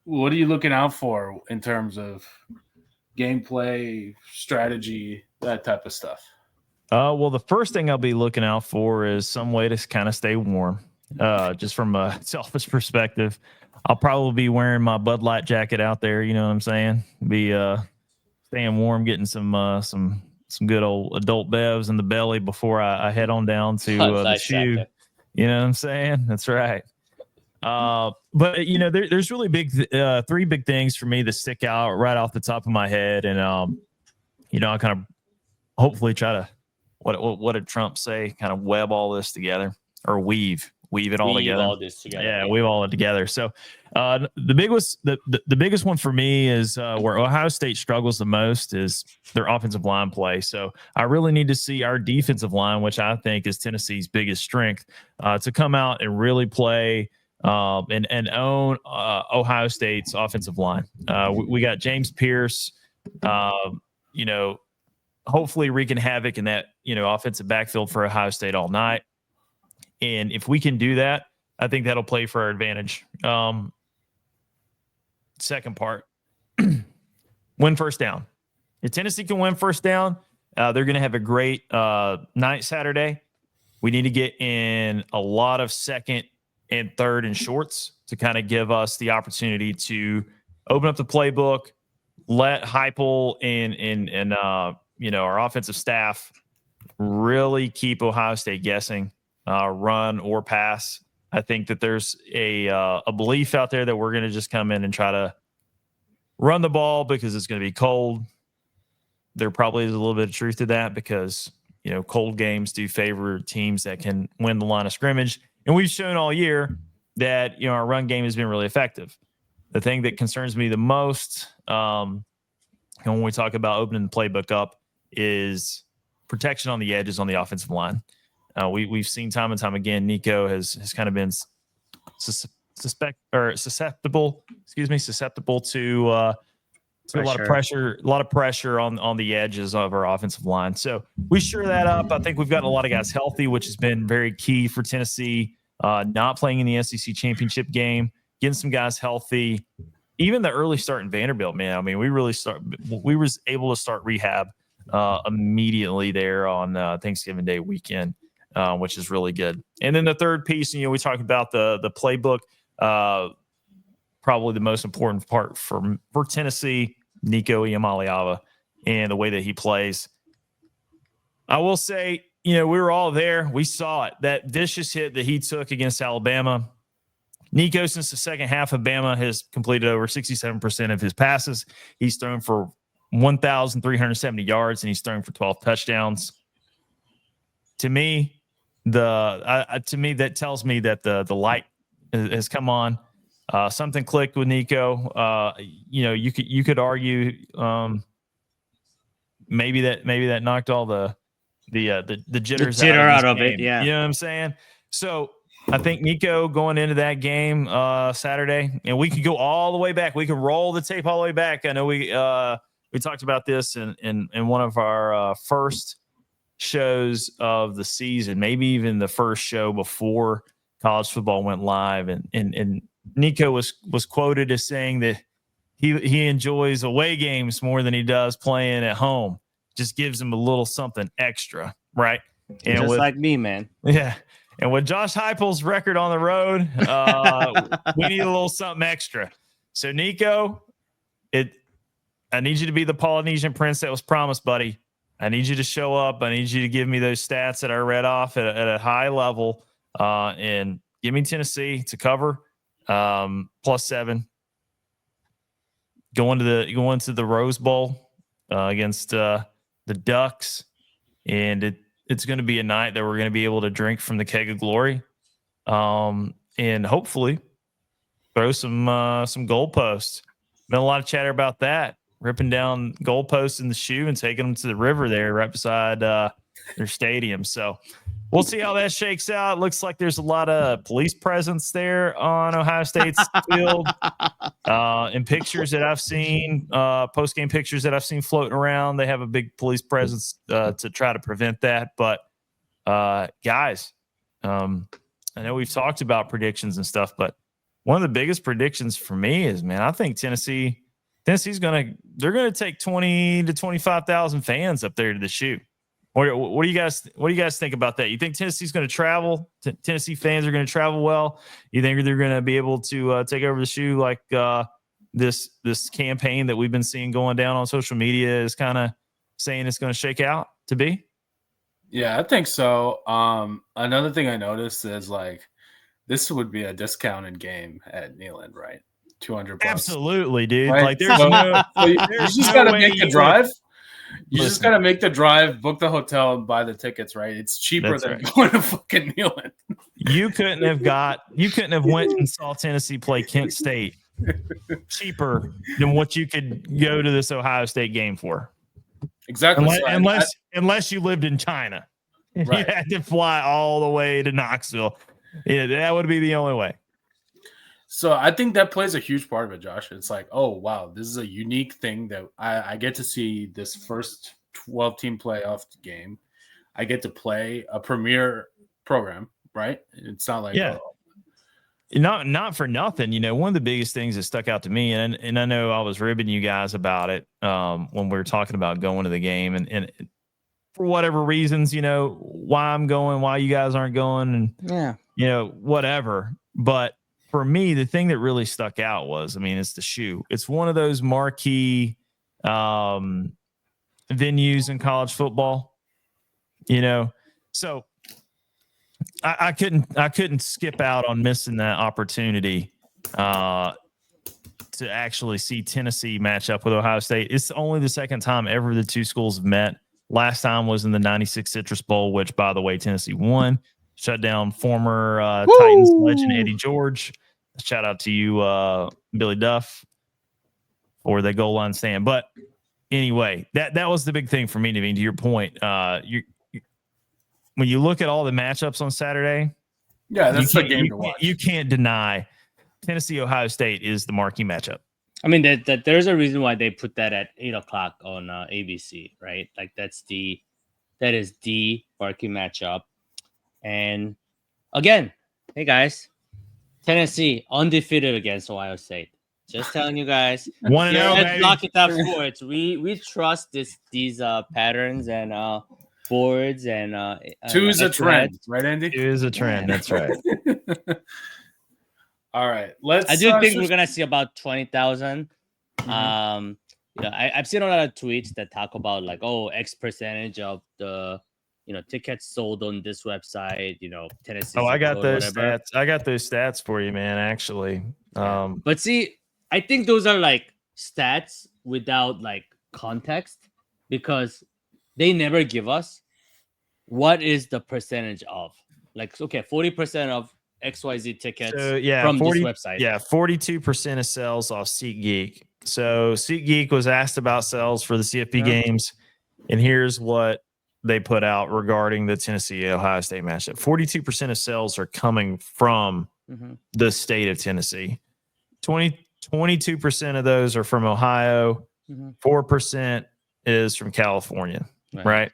are you looking out for in terms of gameplay, strategy, that type of stuff? Well, the first thing I'll be looking out for is some way to kind of stay warm. Just from a selfish perspective, I'll probably be wearing my Bud Light jacket out there. You know what I'm saying? Be staying warm, getting some good old adult bevs in the belly before I head on down to the shoe. Jacket. You know what I'm saying? That's right. But there's really three big things for me that stick out right off the top of my head, and I kind of hopefully try to what did Trump say? Kind of web all this together, or weave it all together. All this together. Yeah, weave all it together. So the biggest one for me is where Ohio State struggles the most is their offensive line play. So I really need to see our defensive line, which I think is Tennessee's biggest strength, to come out and really play and own Ohio State's offensive line. We got James Pierce, hopefully wreaking havoc in that, offensive backfield for Ohio State all night. And if we can do that, I think that'll play for our advantage. Second part, win first down. If Tennessee can win first down, they're going to have a great night Saturday. We need to get in a lot of second and third and shorts to kind of give us the opportunity to open up the playbook, let Heupel and our offensive staff really keep Ohio State guessing, run or pass. I think that there's a belief out there that we're going to just come in and try to run the ball because it's going to be cold. There probably is a little bit of truth to that because, cold games do favor teams that can win the line of scrimmage. And we've shown all year that, our run game has been really effective. The thing that concerns me the most when we talk about opening the playbook up is protection on the edges on the offensive line. We've seen time and time again, Nico has kind of been susceptible to a lot of pressure on the edges of our offensive line. So we shore that up. I think we've gotten a lot of guys healthy, which has been very key for Tennessee. Not playing in the SEC championship game, getting some guys healthy. Even the early start in Vanderbilt, man. I mean, we was able to start rehab immediately there on Thanksgiving Day weekend, which is really good. And then the third piece, we talked about the playbook. Probably the most important part for Tennessee, Nico Iamaleava, and the way that he plays. I will say, we were all there. We saw it. That vicious hit that he took against Alabama. Nico, since the second half of Bama, has completed over 67% of his passes. He's thrown for 1,370 yards, and he's thrown for 12 touchdowns. To me, that tells me that the light has come on. Something clicked with Nico. You could argue maybe that knocked all the jitters out of it. Yeah, you know what I'm saying. So I think Nico going into that game Saturday, and we could go all the way back. We could roll the tape all the way back. I know we talked about this in one of our first shows of the season, maybe even the first show before college football went live, and Nico was quoted as saying that he enjoys away games more than he does playing at home. Just gives him a little something extra, right? And just like me, man. Yeah. And with Josh Heupel's record on the road, we need a little something extra. So, Nico, I need you to be the Polynesian prince that was promised, buddy. I need you to show up. I need you to give me those stats that I read off at a high level, and give me Tennessee to cover +7. Going to the Rose Bowl against the Ducks, and it's going to be a night that we're going to be able to drink from the keg of glory, and hopefully throw some goalposts. Been a lot of chatter about that, ripping down goalposts in the shoe and taking them to the river there right beside their stadium. So we'll see how that shakes out. It looks like there's a lot of police presence there on Ohio State's field. In pictures that I've seen, post-game pictures that I've seen floating around, they have a big police presence to try to prevent that. But guys, I know we've talked about predictions and stuff, but one of the biggest predictions for me is, man, I think Tennessee's they're gonna take 20 to 25,000 fans up there to the shoe. What do you guys think about that? You think Tennessee's going to travel? Tennessee fans are going to travel well? You think they're going to be able to take over the shoe like this campaign that we've been seeing going down on social media is kind of saying it's going to shake out to be? Yeah, I think so. Another thing I noticed is like this would be a discounted game at Neyland, right? $200. Absolutely, dude. Right? Like there's So- no, you there's just no gotta way make the you drive. You just Listen. gotta make the drive, book the hotel, and buy the tickets, right? It's cheaper That's than right. going to fucking Neyland. You couldn't have went and saw Tennessee play Kent State cheaper than what you could go to this Ohio State game for. Exactly. Unless you lived in China. Right. You had to fly all the way to Knoxville. Yeah, that would be the only way. So I think that plays a huge part of it, Josh. It's like, oh, wow, this is a unique thing that I get to see this first 12-team playoff game. I get to play a premier program, right? It's not like, Not for nothing. You know, one of the biggest things that stuck out to me, and I know I was ribbing you guys about it when we were talking about going to the game, and for whatever reasons, you know, why I'm going, why you guys aren't going, and you know, whatever. But for me, the thing that really stuck out was, I mean, it's the shoe. It's one of those marquee venues in college football, you know. So I couldn't skip out on missing that opportunity to actually see Tennessee match up with Ohio State. It's only the second time ever the two schools have met. Last time was in the 96 Citrus Bowl, which, by the way, Tennessee won. Shut down former Titans legend Eddie George. Shout out to you, Billy Duff, for the goal line stand. But anyway, that was the big thing for me. To your point, when you look at all the matchups on Saturday, that's the game to watch. You can't deny Tennessee Ohio State is the marquee matchup. I mean, that there's a reason why they put that at 8:00 on ABC, right? Like that is the marquee matchup. And again, hey guys, Tennessee undefeated against Ohio State. Just telling you guys, 1-0, Lock It Up Sports. We trust these patterns and boards and 2 is a trend, right, Andy? 2 is a trend. That's right. All right, I do think we're gonna see about 20,000. Mm-hmm. You know, I've seen a lot of tweets that talk about like, oh, X percentage of the tickets sold on this website. You know, Tennessee. Oh, I got those stats. I got those stats for you, man. Actually, but see, I think those are like stats without like context because they never give us what is the percentage of. Like, okay, 40% of XYZ tickets from this website. Yeah, 42% of sales off SeatGeek. So SeatGeek was asked about sales for the CFP games, and here's what they put out regarding the Tennessee-Ohio State matchup. 42% of sales are coming from the state of Tennessee. 22% of those are from Ohio. 4% is from California, right?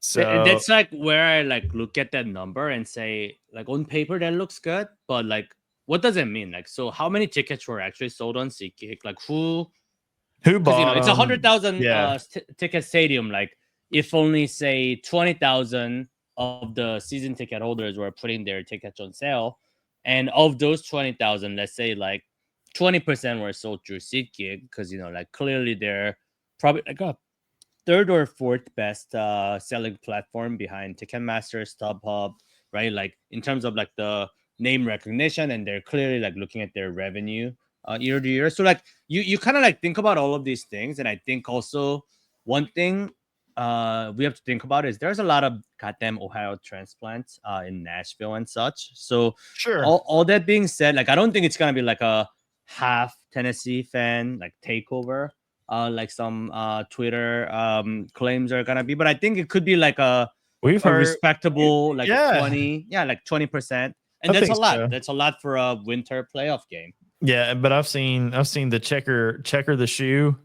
So that's like where I like look at that number and say, like, on paper that looks good, but like, what does it mean? Like, so how many tickets were actually sold on SeatGeek? Like, who bought? It's 100,000 ticket stadium. Like, if only say 20,000 of the season ticket holders were putting their tickets on sale, and of those 20,000, let's say like 20% were sold through SeatGeek because like clearly they're probably like a third or fourth best selling platform behind Ticketmaster, StubHub, right? Like in terms of like the name recognition, and they're clearly like looking at their revenue year to year. So like you kind of like think about all of these things, and I think also one thing we have to think about is there's a lot of goddamn Ohio transplants in Nashville and such. So sure. All that being said, like I don't think it's gonna be like a half Tennessee fan like takeover. Like some Twitter claims are gonna be, but I think it could be like a respectable like 20%, and that's a lot. So. That's a lot for a winter playoff game. Yeah, but I've seen the checker the shoe.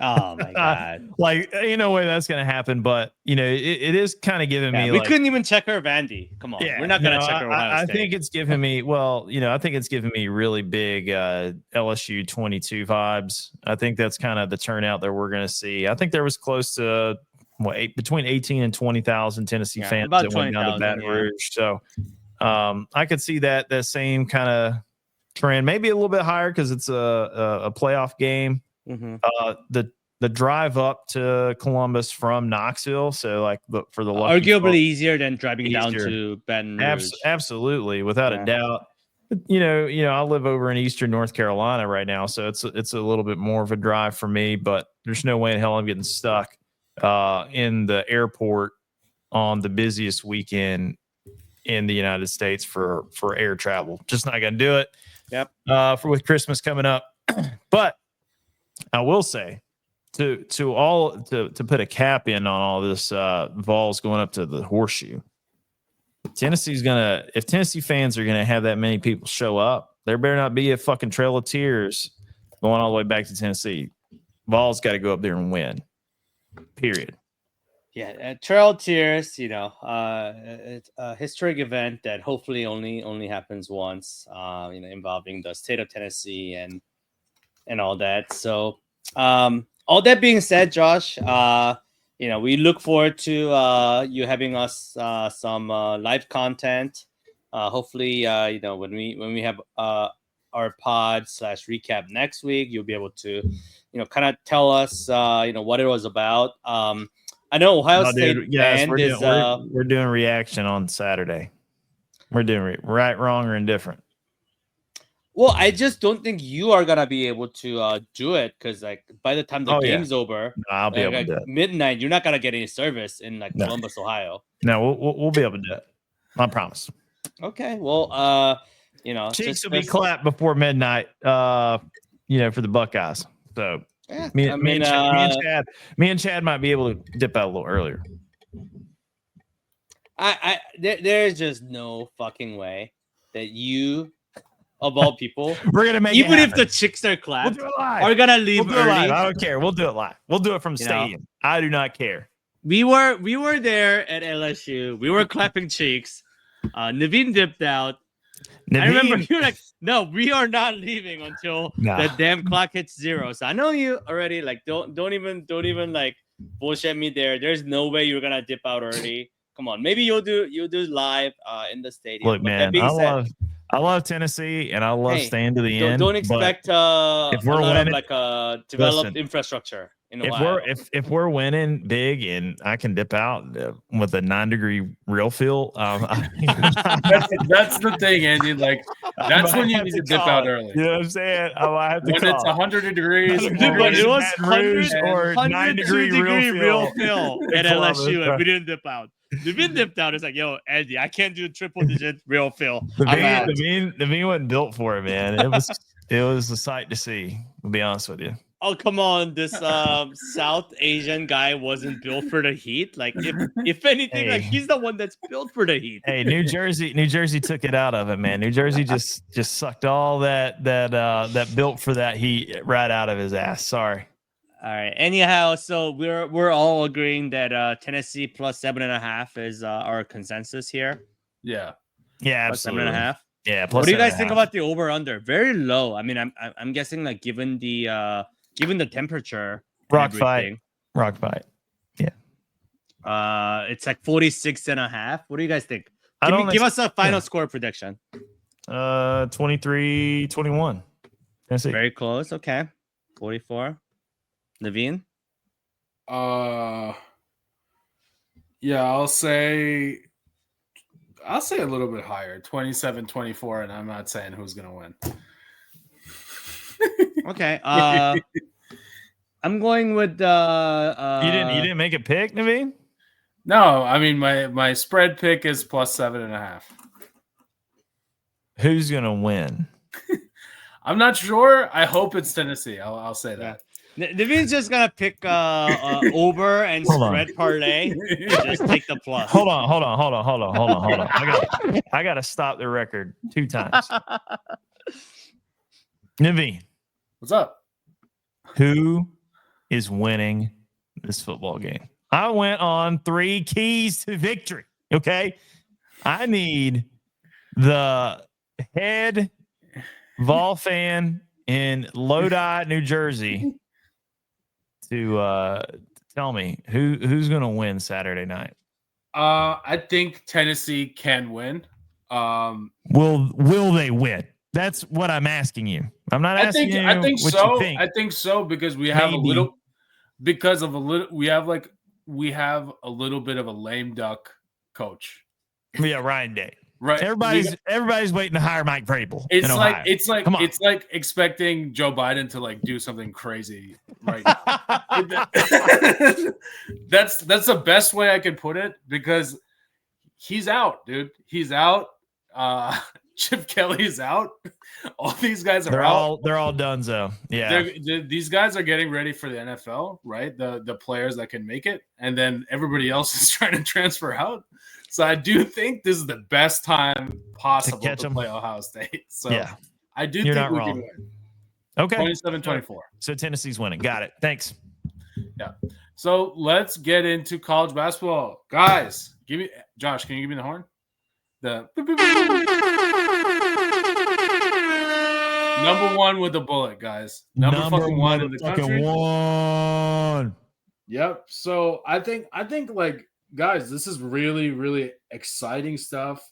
Oh my god! Like ain't no way that's gonna happen, but it is kind of giving me. We couldn't even check her Vandy. Come on, we're not gonna check her. I think it's giving me. Well, I think it's giving me really big LSU 22 vibes. I think that's kind of the turnout that we're gonna see. I think there was close to between 18 and 20,000 Tennessee fans that went down to Baton Rouge. So I could see that same kind of trend, maybe a little bit higher because it's a playoff game. The drive up to Columbus from Knoxville, so like for the lucky arguably easier than driving down to Baton Rouge. Absolutely, without a doubt. I live over in Eastern North Carolina right now, so it's a little bit more of a drive for me. But there's no way in hell I'm getting stuck in the airport on the busiest weekend in the United States for air travel. Just not gonna do it. Yep. With Christmas coming up, but I will say to put a cap in on all this Vols going up to the Horseshoe. If Tennessee fans are gonna have that many people show up, there better not be a fucking trail of tears going all the way back to Tennessee. Vols got to go up there and win. Period. Yeah, Trail of Tears, it's a historic event that hopefully only happens once, involving the state of Tennessee and all that. So, all that being said, Josh, we look forward to you having us some live content. Hopefully, when we have our pod / recap next week, you'll be able to, kind of tell us, what it was about. I know Ohio State band is. We're doing reaction on Saturday. We're doing right, wrong, or indifferent. Well, I just don't think you are gonna be able to do it because, by the time the game's over, I'll be able to do it. Midnight. You're not gonna get any service in Columbus, Ohio. No, we'll be able to do it. I promise. Okay. Well, cheeks will be clapped before midnight. For the Buckeyes. So. Yeah, me and Chad might be able to dip out a little earlier. There's just no fucking way that you, of all people, we're gonna make even if the chicks are clapped, we'll do it live. are gonna leave early. I don't care. We'll do it live. We'll do it from stadium. I do not care. We were there at LSU. We were clapping cheeks. Naveen dipped out. I remember you were like, no, we are not leaving until the damn clock hits 0. So I know you already don't even bullshit me there. There's no way you're gonna dip out early. Come on, maybe you'll do live in the stadium. Look, man, I love Tennessee and I love staying to the end. Don't expect if we're winning, a developed infrastructure. If we're winning big and I can dip out with a 9-degree real feel, that's the thing, Andy. That's when you need to dip out early. You know what I'm saying? I have to when it's 100 degrees, but it was 100-degree real feel at LSU, and we didn't dip out. Naveen dipped out. It's like, yo, Andy, I can't do triple-digit real feel. Naveen wasn't built for it, man. It was a sight to see. To be honest with you. Oh, come on. This South Asian guy wasn't built for the heat. If anything, he's the one that's built for the heat. Hey, New Jersey took it out of it, man. New Jersey just sucked all that built for that heat right out of his ass. Sorry. All right. Anyhow, so we're all agreeing that Tennessee plus 7.5 is our consensus here. Yeah. Yeah, absolutely. 7.5. Yeah. What do you guys think about the over under? Very low. I mean, I'm guessing given the temperature, rock fight. Yeah. It's 46.5. What do you guys think? Give us a final score prediction. 23-21. Tennessee. Very close. Okay. 44. Naveen? Yeah, I'll say a little bit higher, 27-24, and I'm not saying who's gonna win. Okay. I'm going with you didn't make a pick, Naveen? No, I mean my spread pick is plus 7.5. Who's gonna win? I'm not sure. I hope it's Tennessee. I'll say that. Naveen's just gonna pick over and spread parlay. Just take the plus. Hold on. I gotta stop the record 2 times. Naveen, what's up? Who is winning this football game? I went on 3 keys to victory. Okay, I need the head Vol fan in Lodi, New Jersey, to tell me who's going to win Saturday night. I think Tennessee can win. Will they win? That's what I'm asking you. I'm not asking you. I think what so. You think. I think so because we have we have a little bit of a lame duck coach. Yeah, Ryan Day. Right. Everybody's waiting to hire Mike Vrabel. It's in like Ohio. Come on. it's like expecting Joe Biden to like do something crazy right now. That's the best way I can put it because he's out, dude. He's out. Chip Kelly's out. All these guys are out. They're all done, so yeah. These guys are getting ready for the NFL, right? The players that can make it, and then everybody else is trying to transfer out. So I do think this is the best time possible to play Ohio State. So yeah. I do think we can win. Okay. 27-24. So Tennessee's winning. Got it. Thanks. Yeah. So let's get into college basketball. Guys, Josh, can you give me the horn? Number one with the bullet, guys. Number fucking one in the country. One. Yep. So I think like guys, this is really, really exciting stuff.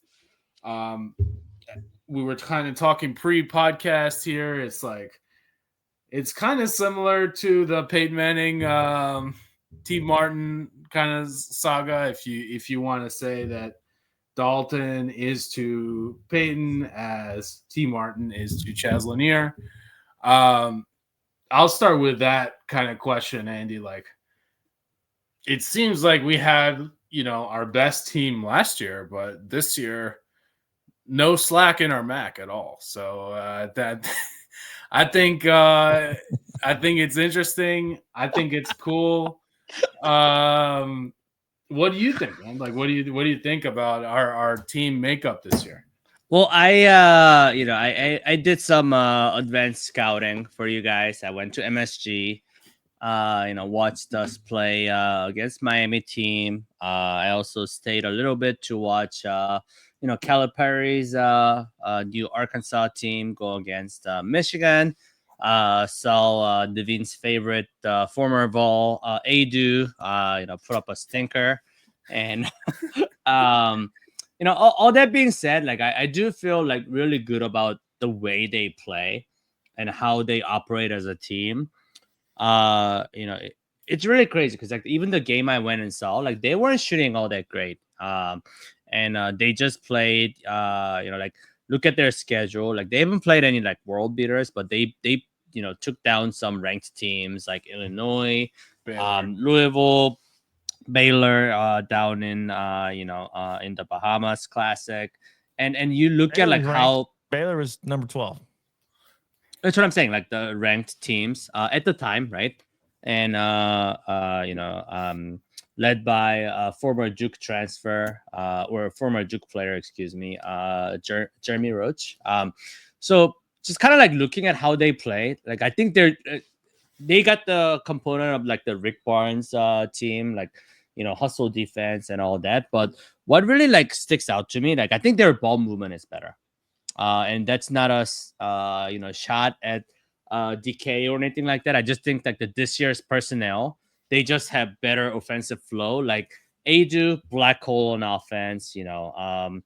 We were kind of talking pre-podcast here. It's like it's kind of similar to the Peyton Manning, T. Martin kind of saga. If you want to say that Dalton is to Peyton as T. Martin is to Chaz Lanier. I'll start with that kind of question, Andy. Like, it seems like we had, our best team last year, but this year, no slack in our MAC at all. So that I think it's interesting. I think it's cool. What do you think, man? Like, what do you think about our team makeup this year? Well, I did some advanced scouting for you guys. I went to MSG. Watched us play against Miami team. I also stayed a little bit to watch, Calipari's new Arkansas team go against Michigan. Saw Devine's favorite former Vol, Adu, put up a stinker. And, all that being said, like I do feel like really good about the way they play and how they operate as a team. It's really crazy because like even the game I went and saw, like they weren't shooting all that great. And they just played, like look at their schedule. Like they haven't played any like world beaters, but they took down some ranked teams like Illinois, Louisville, Baylor, down in the Bahamas Classic, and you look Baylor at like how Baylor was number 12. That's what I'm saying, like the ranked teams at the time, right? And led by a former Duke transfer or a former Duke player, excuse me, Jeremy Roach. So just kind of like looking at how they play, like I think they got the component of like the Rick Barnes team, like hustle defense and all that. But what really like sticks out to me, like I think their ball movement is better. And that's not a shot at DK or anything like that. I just think like this year's personnel, they just have better offensive flow. Like Adu, black hole on offense. JJJ.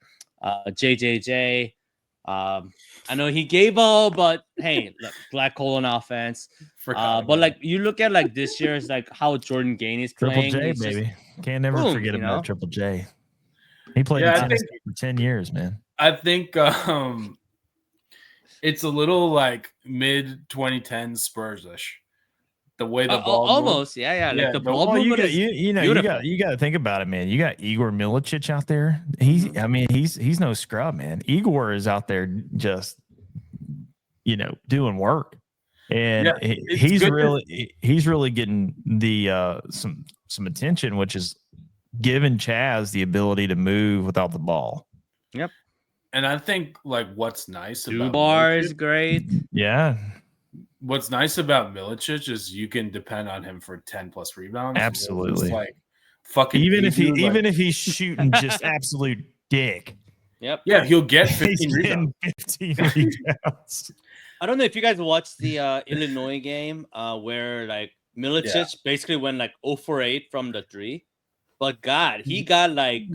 I know he gave all, but hey, look, black hole on offense. But like you look at like this year's like how Jordan Gain is playing. Triple J, baby. Can't never forget about Triple J. He played in Tennessee for 10 years, man. I think it's a little like mid 2010s Spurs-ish. The way the ball almost moves. yeah. Like the ball movement is you got to think about it, man. You got Igor Milicic out there. He's no scrub, man. Igor is out there just doing work, and he's really getting the some attention, which is giving Chaz the ability to move without the ball. Yep. And I think like what's nice about Dubar is great. Yeah. What's nice about Milicic is you can depend on him for 10 plus rebounds. Absolutely. Like fucking even if he's shooting just absolute dick. Yep. Yeah, he'll get 15 rebounds. 15 rebounds. I don't know if you guys watched the Illinois game where like Milicic basically went like 0 for 8 from the 3. But God, he got like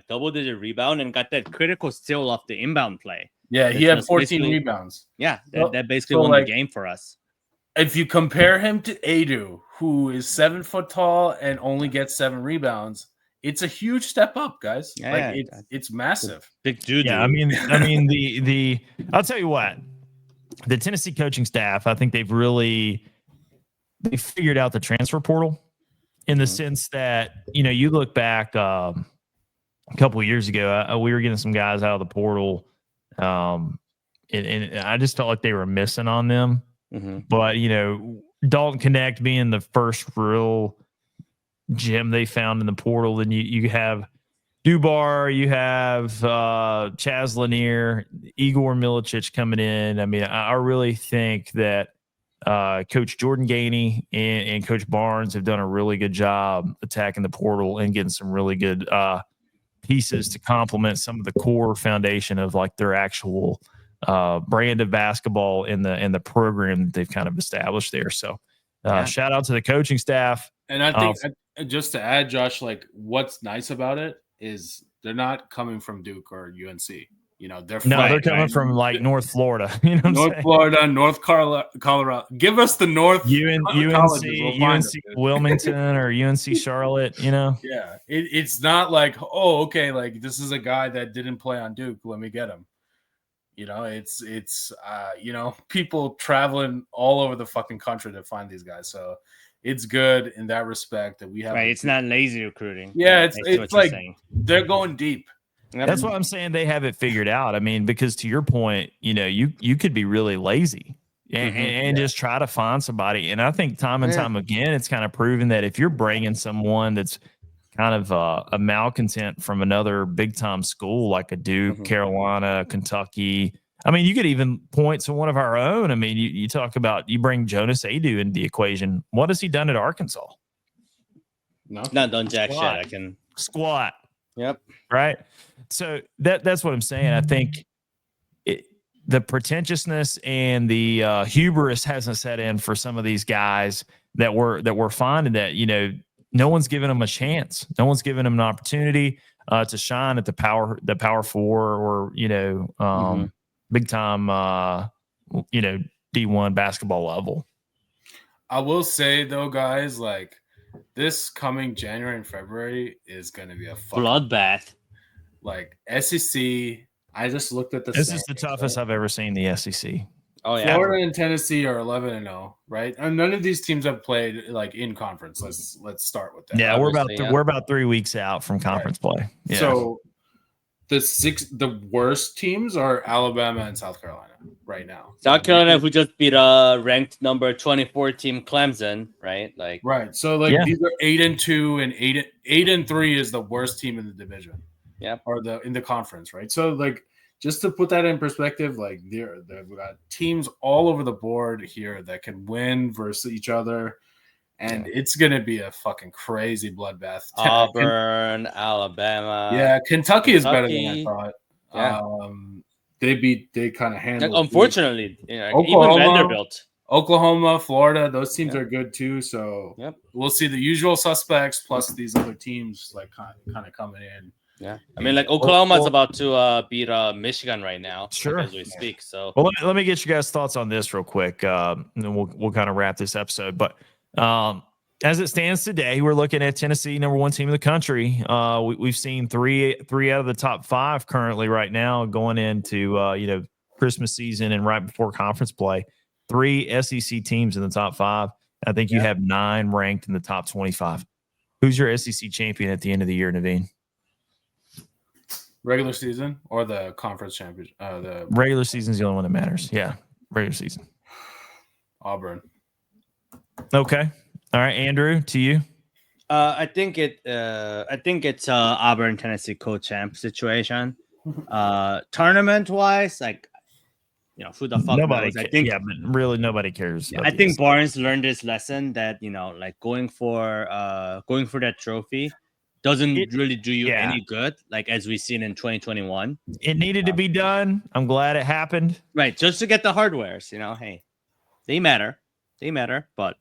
double-digit rebound and got that critical steal off the inbound play. Yeah, he had 14 rebounds. Yeah, that basically won the game for us. If you compare him to Adu, who is 7 foot tall and only gets 7 rebounds, it's a huge step up, guys. Yeah, it's massive. Big dude. Yeah, I mean, the I'll tell you what, the Tennessee coaching staff, I think they figured out the transfer portal in the sense that, you look back a couple of years ago, we were getting some guys out of the portal, and I just felt like they were missing on them. But Dalton Connect being the first real gem they found in the portal, then you have Dubar, you have Chaz Lanier, Igor Milicic coming in. I mean, I really think that Coach Jordan Gainey and Coach Barnes have done a really good job attacking the portal and getting some really good pieces to complement some of the core foundation of like their actual brand of basketball in the program that they've kind of established there. So shout out to the coaching staff. And I think just to add, Josh, like what's nice about it is they're not coming from Duke or UNC. They're coming from like North Florida. North Florida, North Colorado. Give us the North UNC Wilmington or UNC Charlotte. Yeah, it's not like, oh, okay, like this is a guy that didn't play on Duke. Let me get him. It's people traveling all over the fucking country to find these guys. So it's good in that respect that we have. Right, it's not lazy recruiting. Yeah, it's like they're going deep. That's why I'm saying they have it figured out. I mean, because to your point, you could be really lazy and just try to find somebody. And I think time and time again, it's kind of proven that if you're bringing someone that's kind of a malcontent from another big time school like a Duke, Carolina, Kentucky. I mean, you could even point to one of our own. I mean, you talk about, you bring Jonas Adu into the equation. What has he done at Arkansas? No, not done jack shit. I can squat. Yep. Right. So that's what I'm saying. I think the pretentiousness and the hubris hasn't set in for some of these guys that we're finding that, no one's giving them a chance. No one's giving them an opportunity to shine at the power four or, big time, D1 basketball level. I will say though, guys, like this coming January and February is going to be a bloodbath. Like SEC, I just looked at this is the toughest I've ever seen the SEC. Oh yeah, Florida and Tennessee are 11-0, right? And none of these teams have played like in conference. Let's start with that. Yeah, we're about 3 weeks out from conference play. Yeah. So the worst teams are Alabama and South Carolina right now. South Carolina, who just beat ranked number 24 team Clemson, right? Right. So these are 8-2 and 8-3 is the worst team in the division. Yeah. Or in the conference, right? So just to put that in perspective, they've got teams all over the board here that can win versus each other. And it's going to be a fucking crazy bloodbath. Auburn, Alabama. Yeah, Kentucky is better than I thought. Yeah. They kind of handled unfortunately, Oklahoma, even Vanderbilt. Oklahoma, Florida, those teams are good too. So we'll see the usual suspects plus these other teams kind of coming in. Yeah, I mean, Oklahoma's about to beat Michigan right now, sure, as we speak. So, let me get you guys' thoughts on this real quick, and then we'll kind of wrap this episode. But as it stands today, we're looking at Tennessee, number one team in the country. We've seen three out of the top 5 currently right now going into Christmas season and right before conference play. 3 SEC teams in the top 5. I think you have 9 ranked in the top 25. Who's your SEC champion at the end of the year, Naveen? Regular season or the conference championship? The regular season is the only one that matters. Yeah, regular season. Auburn. Okay. All right, Andrew, to you. I think it's Auburn Tennessee co-champ situation. Tournament wise, who the fuck nobody knows? I think but really nobody cares. I think Barnes learned this lesson that going for that trophy doesn't really do you any good, as we've seen in 2021. It needed to be done. I'm glad it happened. Right, just to get the hardwares, hey, they matter, but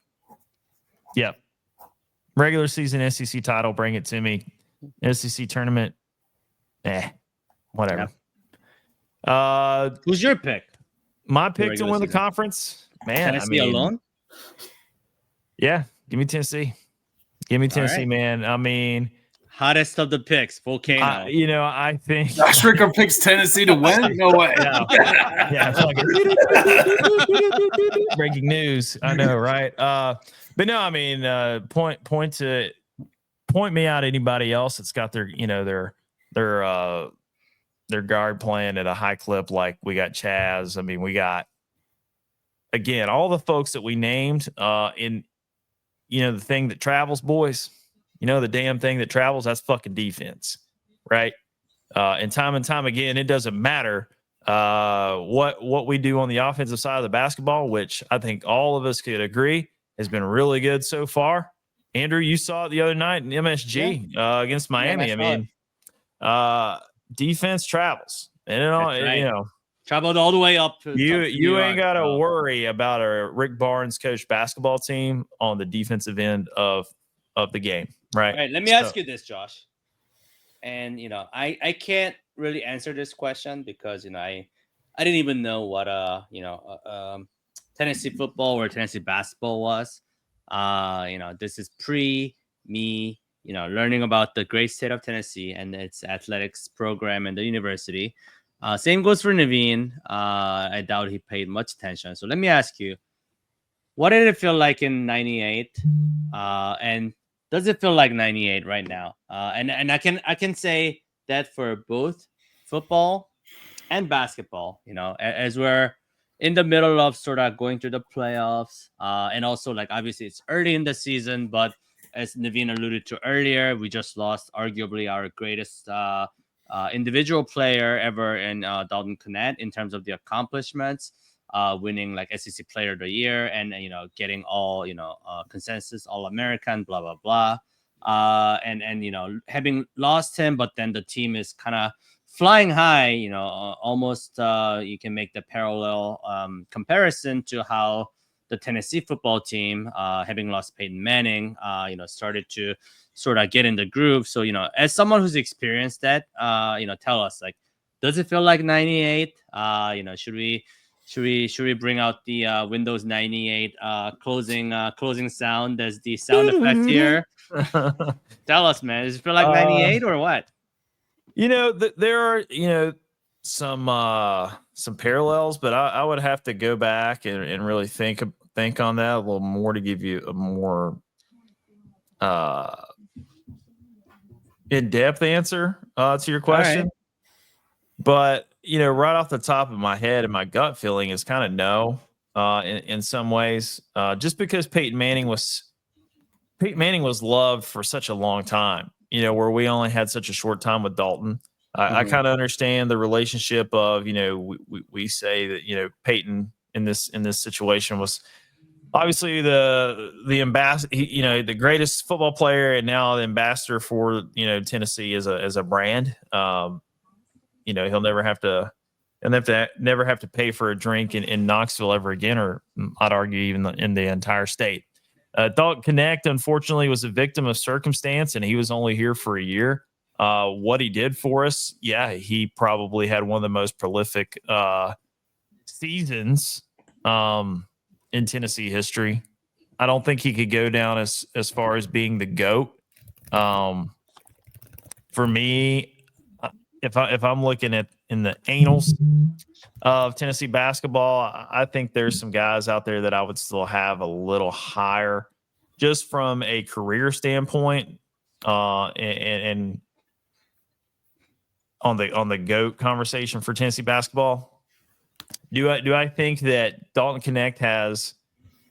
regular season SEC title, bring it to me. SEC tournament, whatever. Who's your pick? My pick to win the conference, man. Tennessee alone? Yeah, give me Tennessee. Give me Tennessee, man. I mean, Hottest of the picks, Volcano. I think Josh Ricker picks Tennessee to win. No way. yeah, fucking breaking news. I know, right? But no, I mean, point me out anybody else that's got their guard playing at a high clip like we got Chaz. I mean, we got again all the folks that we named in the thing that travels, boys. The damn thing that travels, that's fucking defense, right? And time again, it doesn't matter what we do on the offensive side of the basketball, which I think all of us could agree has been really good so far. Andrew, you saw it the other night in MSG against Miami. I mean, defense travels, and traveled all the way up. You ain't got to worry about a Rick Barnes coached basketball team on the defensive end of the game, right? All right, let me ask you this, Josh. And I can't really answer this question because I didn't even know what Tennessee football or Tennessee basketball was. This is pre me learning about the great state of Tennessee and its athletics program and the university. Same goes for Naveen. I doubt he paid much attention. So let me ask you, what did it feel like in '98? And does it feel like '98 right now? And I can say that for both football and basketball. As we're in the middle of sort of going through the playoffs, and also like obviously it's early in the season, but as Naveen alluded to earlier, we just lost arguably our greatest individual player ever in Dalton Knecht in terms of the accomplishments. Winning like SEC Player of the Year and getting all consensus All-American, blah blah blah, and having lost him, but then the team is kind of flying high. Almost you can make the parallel comparison to how the Tennessee football team, having lost Peyton Manning, started to sort of get in the groove. So as someone who's experienced that, tell us, like, does it feel like '98? Should we bring out the Windows 98 closing sound as the sound effect here? Tell us, man. Does it feel like '98 or what? There are some parallels, but I would have to go back and really think on that a little more to give you a more in-depth answer to your question. Right. But right off the top of my head and my gut feeling is kind of no, in some ways, just because Peyton Manning was loved for such a long time, where we only had such a short time with Dalton. I kind of understand the relationship of, we say that, Peyton in this situation was obviously the ambassador, the greatest football player, and now the ambassador for, Tennessee as a brand. He'll never have to pay for a drink in Knoxville ever again, or I'd argue even in the entire state. Dalton Knecht, unfortunately, was a victim of circumstance, and he was only here for a year. What he did for us, he probably had one of the most prolific seasons in Tennessee history. I don't think he could go down as far as being the GOAT. For me, if I'm looking at in the annals of Tennessee basketball, I think there's some guys out there that I would still have a little higher, just from a career standpoint, and on the GOAT conversation for Tennessee basketball. Do I think that Dalton Knecht has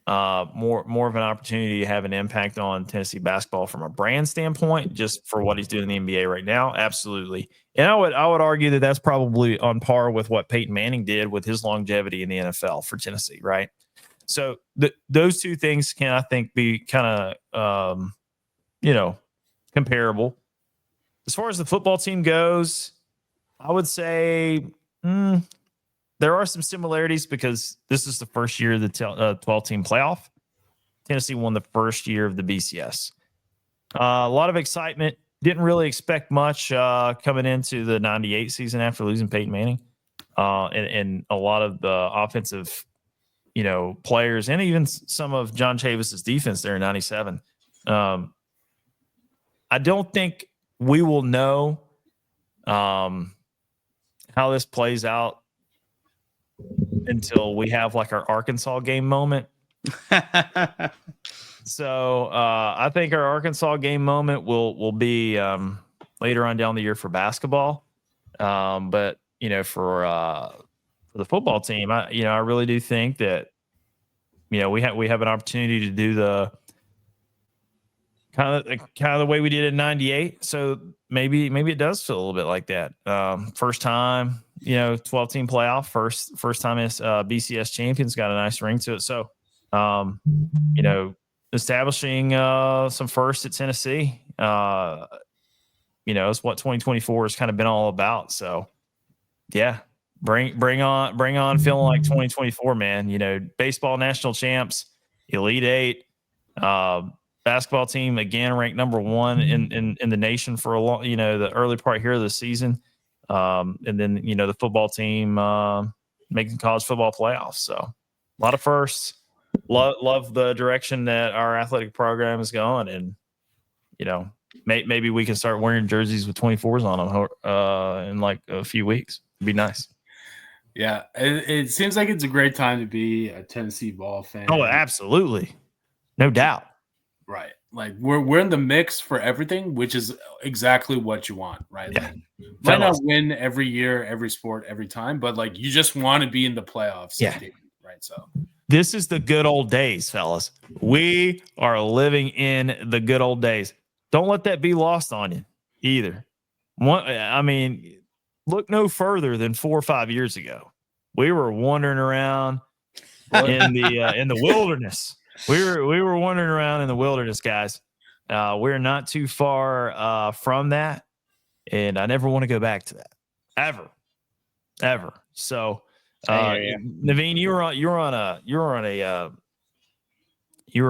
more of an opportunity to have an impact on Tennessee basketball from a brand standpoint, just for what he's doing in the NBA right now? Absolutely. And I would argue that that's probably on par with what Peyton Manning did with his longevity in the NFL for Tennessee, right? So those two things can, I think, be kind of comparable. As far as the football team goes, I would say there are some similarities because this is the first year of the 12-team playoff. Tennessee won the first year of the BCS. A lot of excitement. Didn't really expect much coming into the '98 season after losing Peyton Manning. And a lot of the offensive, players, and even some of John Chavis's defense there in '97. I don't think we will know how this plays out until we have like our Arkansas game moment. So I think our Arkansas game moment will be later on down the year for basketball. But for the football team, I really do think that we have an opportunity to do the kind of the way we did in '98. So maybe it does feel a little bit like that. First time, 12-team playoff, first time as BCS champions, got a nice ring to it. So establishing some firsts at Tennessee, it's what 2024 has kind of been all about. So yeah, bring on feeling like 2024, man. Baseball national champs, Elite Eight, basketball team again ranked number 1 in the nation for a long, the early part here of the season, and then the football team making college football playoffs. So a lot of firsts. Love the direction that our athletic program is going, and maybe we can start wearing jerseys with 24s on them in like a few weeks. It'd be nice. Yeah, it seems like it's a great time to be a Tennessee ball fan. Oh, absolutely, no doubt. Right, like we're in the mix for everything, which is exactly what you want, right? Yeah. Like, might not win every year, every sport, every time, but like you just want to be in the playoffs. Yeah. Right. So this is the good old days, fellas. We are living in the good old days. Don't let that be lost on you either. Look no further than 4 or 5 years ago. We were wandering around in the wilderness. We were wandering around in the wilderness, guys. We're not too far from that, and I never want to go back to that ever. So, Naveen, you were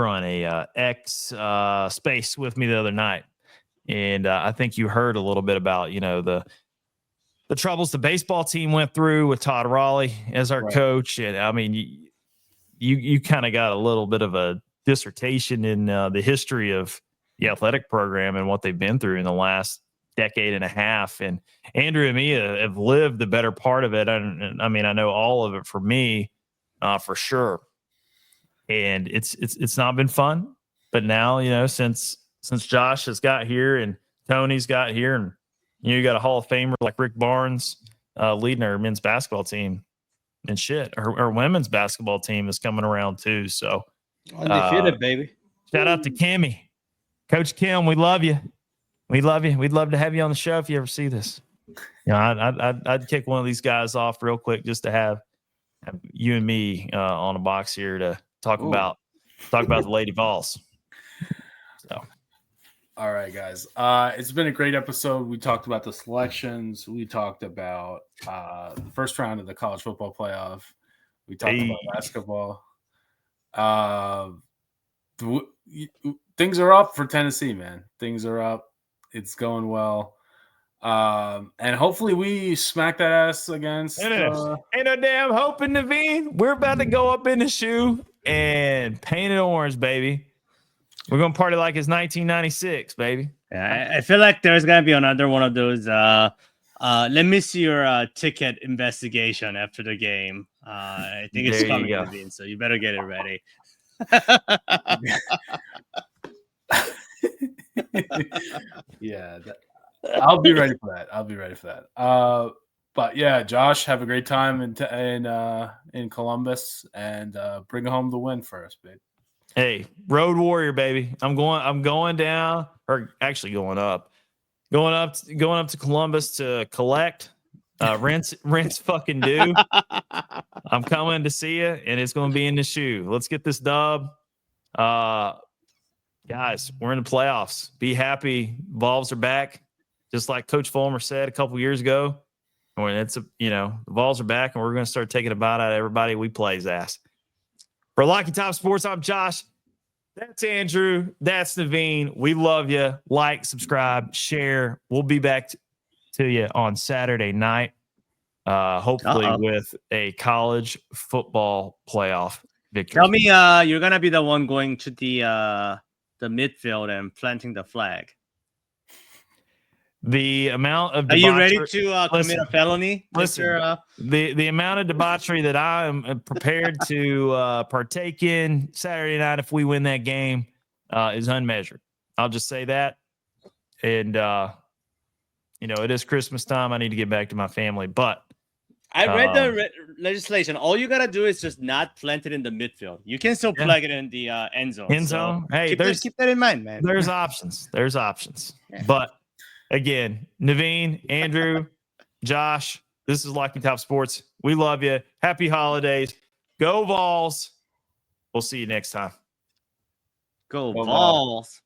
on a X space with me the other night, and I think you heard a little bit about the troubles the baseball team went through with Todd Raleigh as our coach, and I mean you kind of got a little bit of a dissertation in the history of the athletic program and what they've been through in the last decade and a half. And Andrew and me have lived the better part of it. And I mean, I know all of it for me, for sure. And it's not been fun, but now, since Josh has got here and Tony's got here, and you got a Hall of Famer like Rick Barnes leading our men's basketball team, and shit, our women's basketball team is coming around too. So undefeated, baby. Shout out to Kimmy, Coach Kim. We love you. We love you. We'd love to have you on the show if you ever see this. I'd kick one of these guys off real quick just to have you and me on a box here to talk about the Lady Vols. So, all right, guys. It's been a great episode. We talked about the selections. We talked about the first round of the college football playoff. We talked about basketball. Things are up for Tennessee, man. Things are up. It's going well. And hopefully we smack that ass against. Ain't no damn hope in Naveen. We're about to go up in the shoe and paint it orange, baby. We're going to party like it's 1996, baby. Yeah, I feel like there's going to be another one of those. Let me see your ticket investigation after the game. I think it's coming, Naveen, so you better get it ready. Yeah, I'll be ready for that. But yeah, Josh, have a great time in Columbus, and bring home the win for us, babe. Hey, road warrior, baby. I'm going down, or actually going up to Columbus to collect, rinse fucking do. I'm coming to see you, and it's going to be in the shoe. Let's get this dub. Guys, we're in the playoffs. Be happy. Vols are back. Just like Coach Fulmer said a couple years ago, when the Vols are back, and we're going to start taking a bite out of everybody we play's ass. For Locky Top Sports, I'm Josh. That's Andrew. That's Naveen. We love you. Like, subscribe, share. We'll be back to you on Saturday night, hopefully with a college football playoff victory. Tell me, you're gonna be the one going to the midfield and planting the flag. The amount of Are you ready debauchery- to commit a felony, listen, Mr. the amount of debauchery that I am prepared to partake in Saturday night if we win that game is unmeasured. I'll just say that. And it is Christmas time. I need to get back to my family. But I read the legislation. All you gotta do is just not plant it in the midfield. You can still plug it in the end zone. End zone. So hey, keep that in mind, man. There's options. There's options. Yeah. But again, Naveen, Andrew, Josh, this is Lucky Top Sports. We love you. Happy holidays. Go Vols. We'll see you next time. Go Vols.